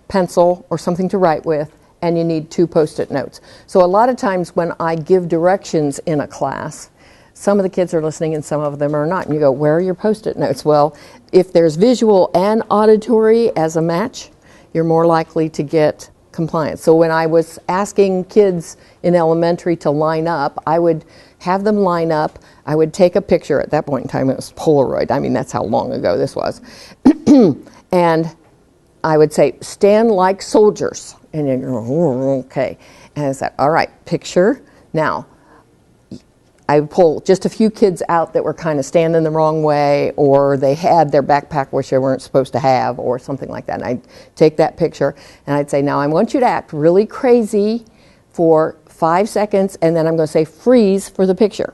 pencil or something to write with, and you need 2 Post-it notes. So a lot of times when I give directions in a class, some of the kids are listening and some of them are not. And you go, where are your Post-it notes? Well, if there's visual and auditory as a match, you're more likely to get compliance. So when I was asking kids in elementary to line up, I would have them line up. I would take a picture. At that point in time, it was Polaroid. I mean, that's how long ago this was. And I would say, stand like soldiers. And you go, oh, okay. And I said, all right, picture. Now, I would pull just a few kids out that were kind of standing the wrong way, or they had their backpack which they weren't supposed to have, or something like that. And I'd take that picture, and I'd say, now I want you to act really crazy for 5 seconds, and then I'm going to say freeze for the picture.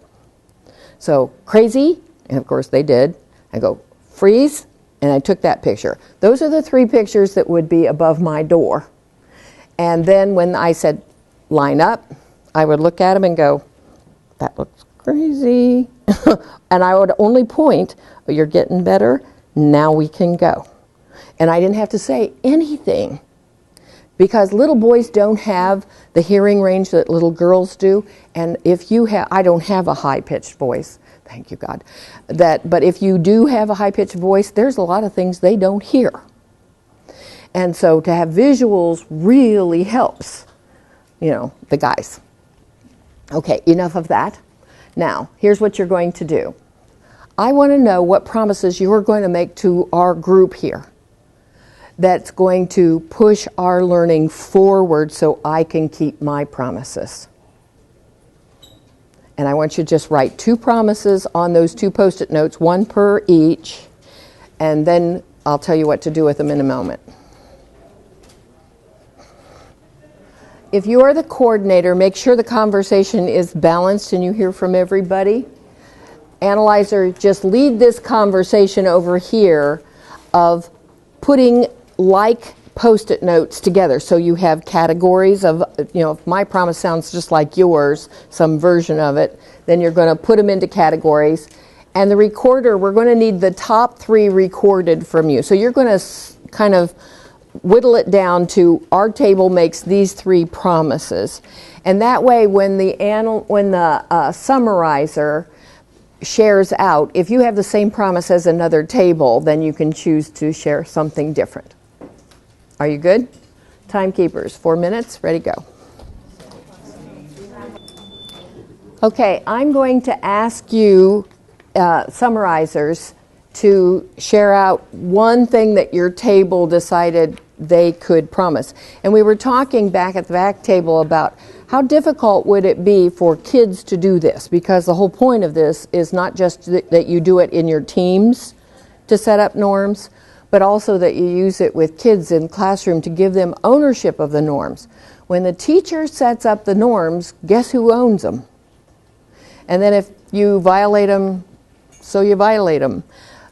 So crazy, and of course they did. I go freeze, and I took that picture. Those are the 3 pictures that would be above my door. And then when I said line up, I would look at them and go, that looks crazy. And I would only point, oh, you're getting better, now we can go. And I didn't have to say anything. Because little boys don't have the hearing range that little girls do. And if you have, I don't have a high-pitched voice, thank you God. But if you do have a high-pitched voice, there's a lot of things they don't hear. And so to have visuals really helps, the guys. Okay, enough of that. Now, here's what you're going to do. I want to know what promises you're going to make to our group here that's going to push our learning forward so I can keep my promises. And I want you to just write 2 promises on those 2 Post-it notes, 1 per each, and then I'll tell you what to do with them in a moment. If you're the coordinator, make sure the conversation is balanced and you hear from everybody. Analyzer, just lead this conversation over here of putting like Post-it notes together. So you have categories of, if my promise sounds just like yours, some version of it, then you're going to put them into categories. And the recorder, we're going to need the top 3 recorded from you. So you're going to kind of whittle it down to our table makes these 3 promises. And that way when the summarizer shares out, if you have the same promise as another table, then you can choose to share something different. Are you good? Timekeepers, 4 minutes, ready, go. Okay, I'm going to ask you, summarizers, to share out one thing that your table decided they could promise. And we were talking back at the back table about how difficult would it be for kids to do this, because the whole point of this is not just that you do it in your teams to set up norms, but also that you use it with kids in classroom to give them ownership of the norms. When the teacher sets up the norms, guess who owns them? And then if you violate them, so you violate them.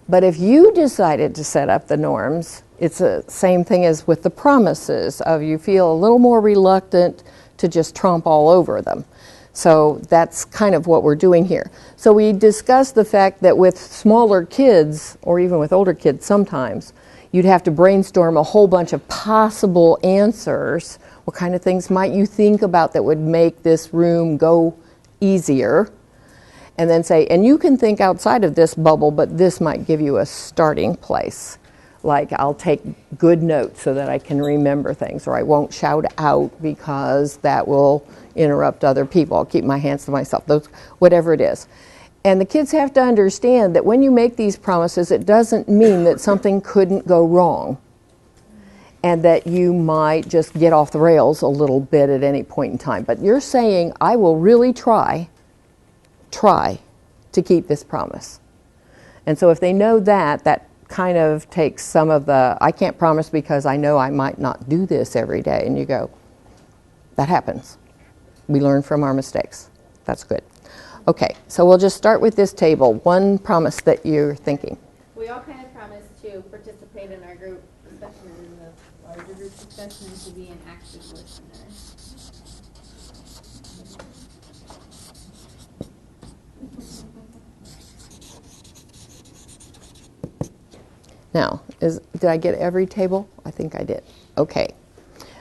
But if you decided to set up the norms, it's the same thing as with the promises of you feel a little more reluctant to just tromp all over them. So that's kind of what we're doing here. So we discussed the fact that with smaller kids, or even with older kids sometimes, you'd have to brainstorm a whole bunch of possible answers. What kind of things might you think about that would make this room go easier? And then say, and you can think outside of this bubble, but this might give you a starting place. Like, I'll take good notes so that I can remember things, or I won't shout out because that will interrupt other people. I'll keep my hands to myself, whatever it is. And the kids have to understand that when you make these promises, it doesn't mean that something couldn't go wrong and that you might just get off the rails a little bit at any point in time. But you're saying, I will really try to keep this promise. And so if they know that kind of takes some of the, I can't promise because I know I might not do this every day. And you go, that happens. We learn from our mistakes. That's good. Okay, so we'll just start with this table. One promise that you're thinking. We all kind of promise to participate in our group discussion, in the larger group discussion, and to be an active listener. Now, did I get every table? I think I did. Okay.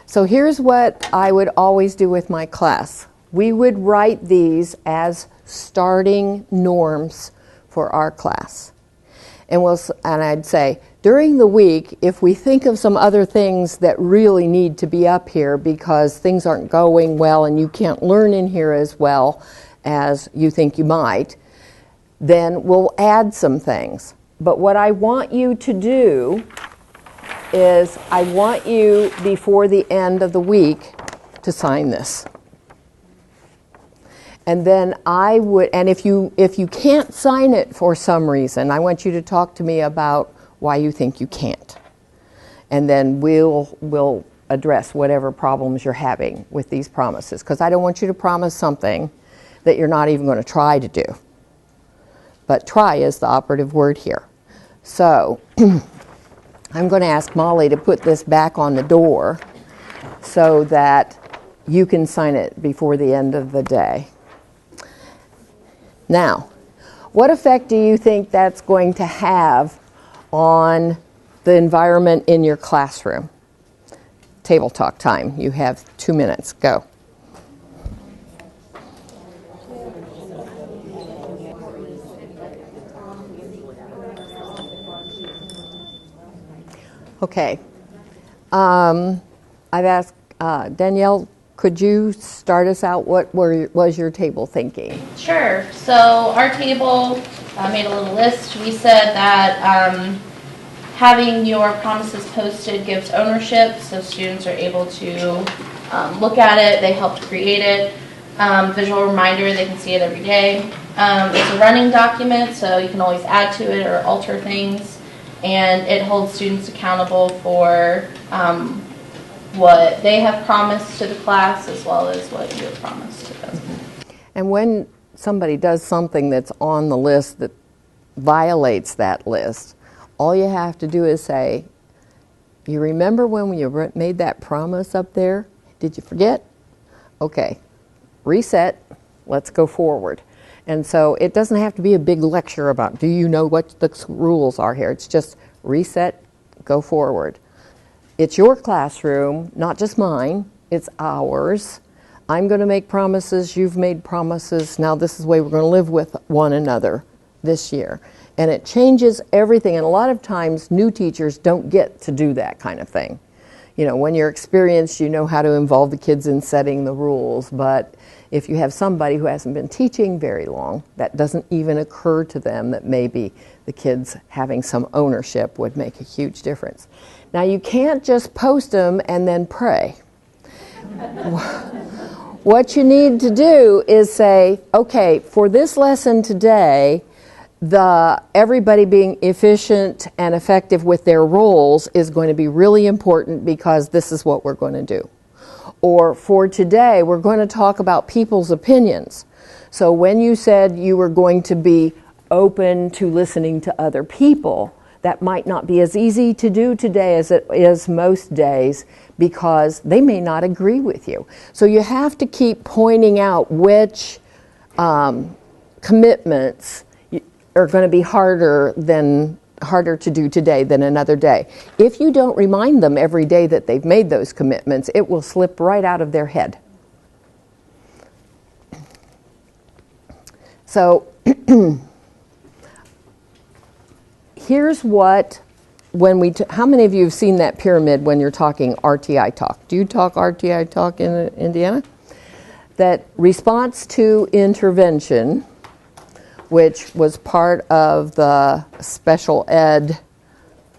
So here's what I would always do with my class. We would write these as starting norms for our class. And I'd say, during the week, if we think of some other things that really need to be up here because things aren't going well and you can't learn in here as well as you think you might, then we'll add some things. But what I want you to do is I want you, before the end of the week, to sign this. And then I would, and if you can't sign it for some reason, I want you to talk to me about why you think you can't. And then we'll address whatever problems you're having with these promises. Because I don't want you to promise something that you're not even going to try to do. But try is the operative word here. So I'm going to ask Molly to put this back on the door so that you can sign it before the end of the day. Now, what effect do you think that's going to have on the environment in your classroom? table talk time. You have 2 minutes. Go. Okay. I've asked Danielle, could you start us out? What was your table thinking? Sure. So our table made a little list. We said that having your promises posted gives ownership, so students are able to look at it. They helped create it. Visual reminder, they can see it every day. It's a running document, so you can always add to it or alter things. And it holds students accountable for what they have promised to the class as well as what you have promised to them. And when somebody does something that's on the list that violates that list, all you have to do is say, you remember when you made that promise up there? Did you forget? Okay, reset, let's go forward. And so it doesn't have to be a big lecture about, do you know what the rules are here? It's just reset, go forward. It's your classroom, not just mine, it's ours. I'm going to make promises, you've made promises, now this is the way we're going to live with one another this year. And it changes everything, and a lot of times new teachers don't get to do that kind of thing. You know, when you're experienced, you know how to involve the kids in setting the rules, but if you have somebody who hasn't been teaching very long, that doesn't even occur to them that maybe the kids having some ownership would make a huge difference. Now, you can't just post them and then pray. What you need to do is say, okay, for this lesson today, everybody being efficient and effective with their roles is going to be really important because this is what we're going to do. Or for today, we're going to talk about people's opinions. So when you said you were going to be open to listening to other people, that might not be as easy to do today as it is most days because they may not agree with you. So you have to keep pointing out which commitments are going to be harder to do today than another day. If you don't remind them every day that they've made those commitments, it will slip right out of their head. So here's what, how many of you have seen that pyramid when you're talking RTI talk? Do you talk RTI talk in Indiana? That response to intervention, which was part of the special ed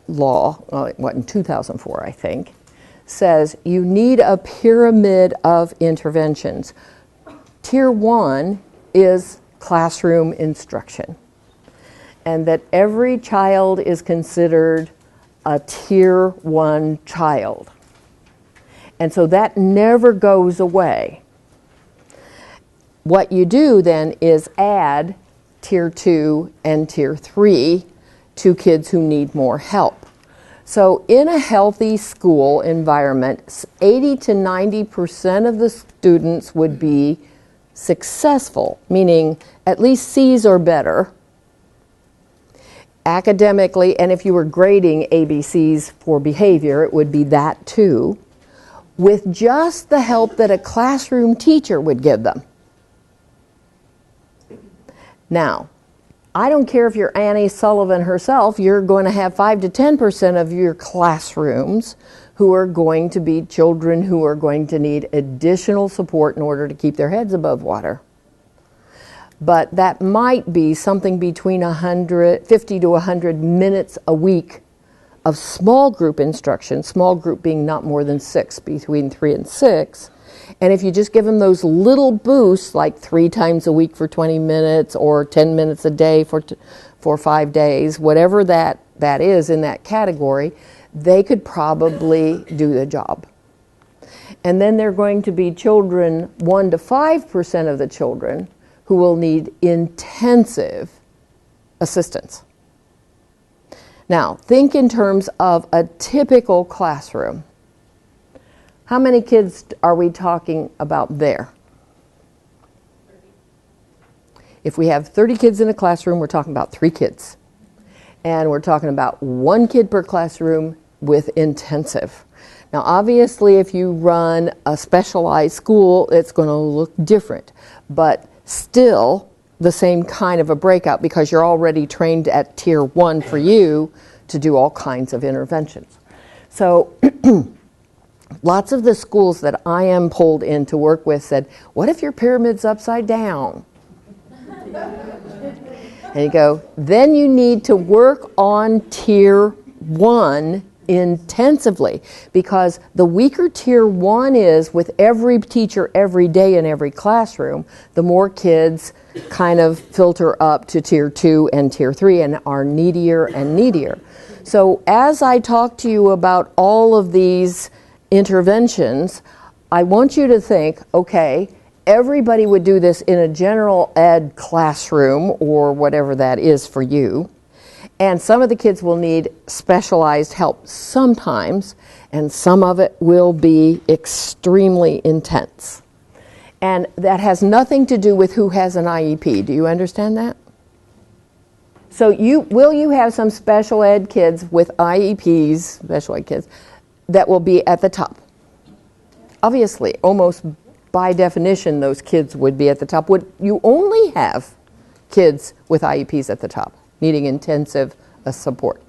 law, in 2004, I think, says you need a pyramid of interventions. Tier 1 is classroom instruction, and that every child is considered a Tier 1 child. And so that never goes away. What you do then is add Tier 2 and Tier 3 to kids who need more help. So in a healthy school environment, 80 to 90% of the students would be successful, meaning at least C's or better academically, and if you were grading ABCs for behavior, it would be that too, with just the help that a classroom teacher would give them. Now, I don't care if you're Annie Sullivan herself, you're going to have 5 to 10% of your classrooms who are going to be children who are going to need additional support in order to keep their heads above water. But that might be something between 50 to 100 minutes a week of small group instruction, small group being not more than 6, between 3 and 6. And if you just give them those little boosts, like 3 times a week for 20 minutes or 10 minutes a day for 5 days, whatever that is in that category, they could probably do the job. And then there are going to be children, 1 to 5% of the children, who will need intensive assistance. Now, think in terms of a typical classroom. How many kids are we talking about there? If we have 30 kids in a classroom, we're talking about 3 kids. And we're talking about 1 kid per classroom with intensive. Now, obviously, if you run a specialized school, it's going to look different, but still the same kind of a breakout because you're already trained at Tier 1 for you to do all kinds of interventions. So lots of the schools that I am pulled in to work with said, what if your pyramid's upside down? And you go, then you need to work on Tier 1 intensively, because the weaker Tier 1 is with every teacher every day in every classroom, the more kids kind of filter up to Tier 2 and Tier 3 and are needier and needier. So as I talk to you about all of these interventions, I want you to think, okay, everybody would do this in a general ed classroom or whatever that is for you. And some of the kids will need specialized help sometimes, and some of it will be extremely intense. And that has nothing to do with who has an IEP. Do you understand that? So will you have some special ed kids with IEPs, special ed kids, that will be at the top? Obviously, almost by definition, those kids would be at the top. Would you only have kids with IEPs at the top, needing intensive support?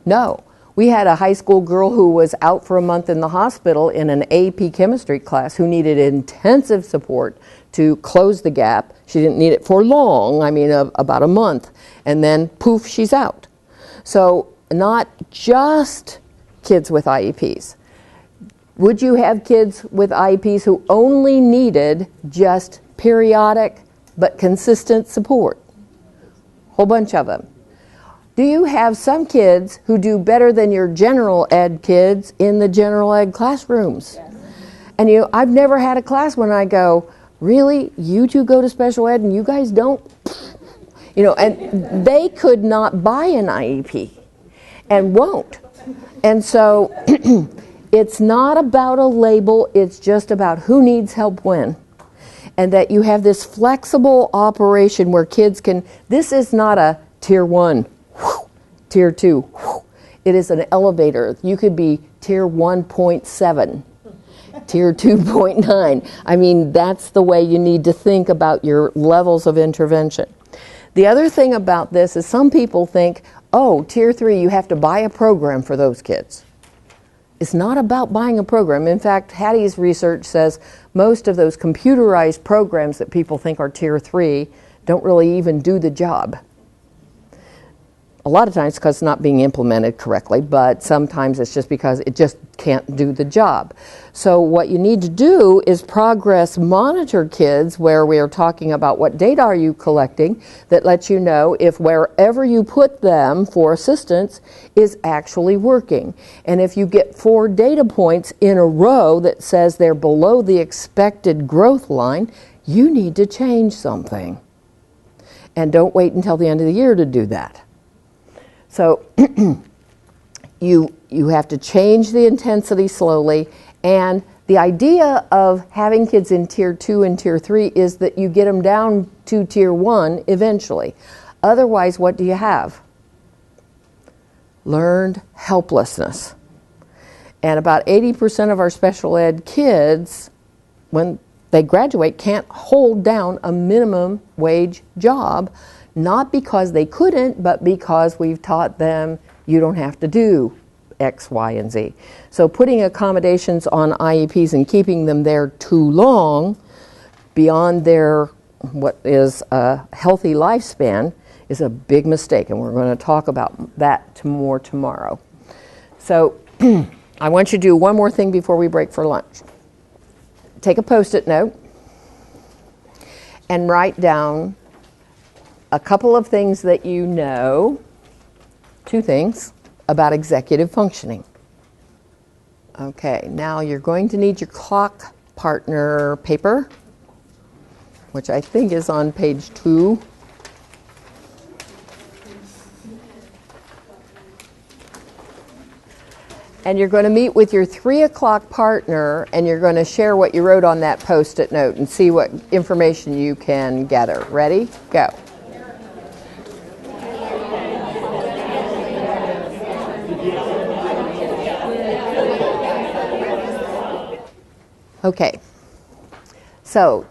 No. We had a high school girl who was out for a month in the hospital in an AP chemistry class who needed intensive support to close the gap. She didn't need it for long, about a month, and then poof, she's out. So not just kids with IEPs. Would you have kids with IEPs who only needed just periodic but consistent support? Whole bunch of them. Do you have some kids who do better than your general ed kids in the general ed classrooms? Yes. And I've never had a class when I go, really? You two go to special ed and you guys don't? And they could not buy an IEP and won't. And so it's not about a label, it's just about who needs help when. And that you have this flexible operation where kids can, this is not a Tier 1, Tier 2. It is an elevator. You could be Tier 1.7, Tier 2.9. That's the way you need to think about your levels of intervention. The other thing about this is some people think, oh, Tier 3, you have to buy a program for those kids. It's not about buying a program. In fact, Hattie's research says most of those computerized programs that people think are Tier 3 don't really even do the job. A lot of times because it's not being implemented correctly, but sometimes it's just because it just can't do the job. So what you need to do is progress monitor kids where we are talking about what data are you collecting that lets you know if wherever you put them for assistance is actually working. And if you get 4 data points in a row that says they're below the expected growth line, you need to change something. And don't wait until the end of the year to do that. So you have to change the intensity slowly, and the idea of having kids in Tier 2 and Tier 3 is that you get them down to Tier 1 eventually. Otherwise, what do you have? Learned helplessness. And about 80% of our special ed kids, when they graduate, can't hold down a minimum wage job. Not because they couldn't, but because we've taught them you don't have to do X, Y, and Z. So putting accommodations on IEPs and keeping them there too long beyond their what is a healthy lifespan is a big mistake, and we're going to talk about that more tomorrow. So I want you to do one more thing before we break for lunch. Take a Post-it note and write down a couple of things that you know, 2 things, about executive functioning. Okay, now you're going to need your clock partner paper, which I think is on page 2. And you're going to meet with your 3 o'clock partner, and you're going to share what you wrote on that Post-it note and see what information you can gather. Ready? Go. Okay. So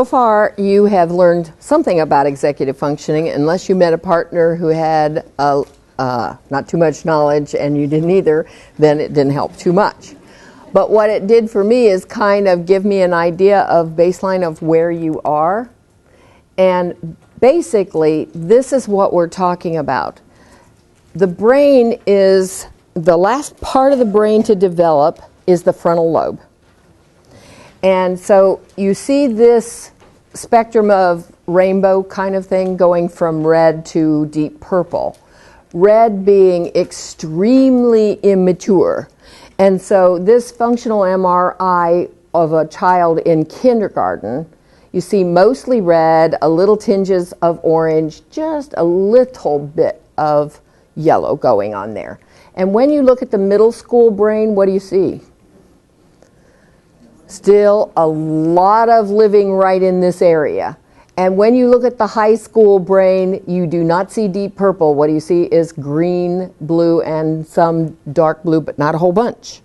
far you have learned something about executive functioning, unless you met a partner who had not too much knowledge and you didn't either, then it didn't help too much. But what it did for me is kind of give me an idea of baseline of where you are. And basically, this is what we're talking about. The brain is, the last part of the brain to develop is the frontal lobe. And so you see this spectrum of rainbow kind of thing going from red to deep purple. Red being extremely immature. And so this functional MRI of a child in kindergarten, you see mostly red, a little tinges of orange, just a little bit of yellow going on there. And when you look at the middle school brain, what do you see? Still a lot of living right in this area. And when you look at the high school brain, you do not see deep purple. What you see is green, blue, and some dark blue, but not a whole bunch.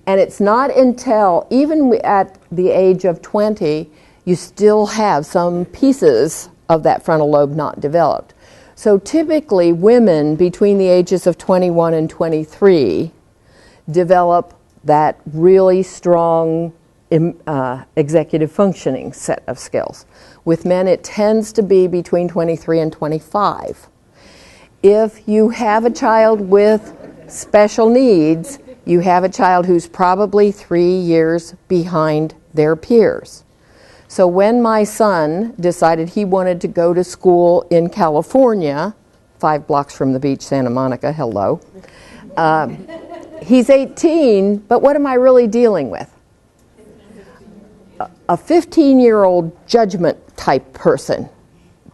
And it's not until, even at the age of 20, you still have some pieces of that frontal lobe not developed. So typically, women between the ages of 21 and 23 develop that really strong executive functioning set of skills. With men, it tends to be between 23 and 25. If you have a child with special needs, you have a child who's probably 3 years behind their peers. So when my son decided he wanted to go to school in California, 5 blocks from the beach, Santa Monica, hello, he's 18, but what am I really dealing with? A 15-year-old judgment type person.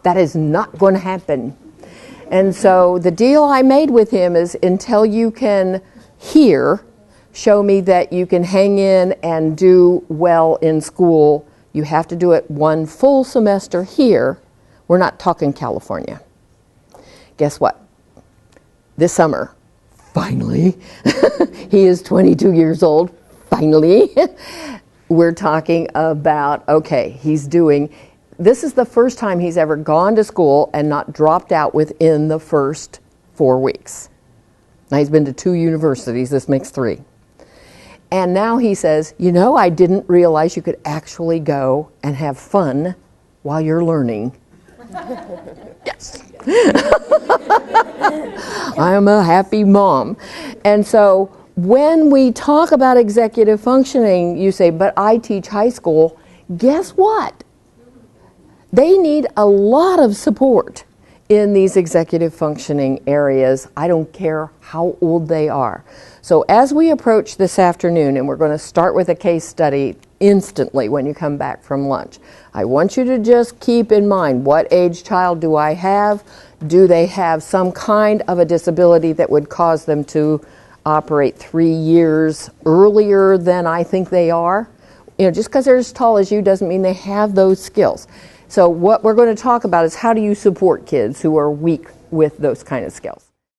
That is not going to happen. And so the deal I made with him is, until you can hear, show me that you can hang in and do well in school, you have to do it 1 full semester here. We're not talking California. Guess what? This summer, finally, he is 22 years old, finally. We're talking about, okay, this is the first time he's ever gone to school and not dropped out within the first 4 weeks. Now he's been to 2 universities, this makes 3. And now he says, I didn't realize you could actually go and have fun while you're learning. Yes. I am a happy mom. And so when we talk about executive functioning, you say, but I teach high school. Guess what? They need a lot of support in these executive functioning areas. I don't care how old they are. So as we approach this afternoon, and we're going to start with a case study instantly when you come back from lunch, I want you to just keep in mind, what age child do I have? Do they have some kind of a disability that would cause them to operate 3 years earlier than I think they are? Just because they're as tall as you doesn't mean they have those skills. So what we're going to talk about is, how do you support kids who are weak with those kind of skills?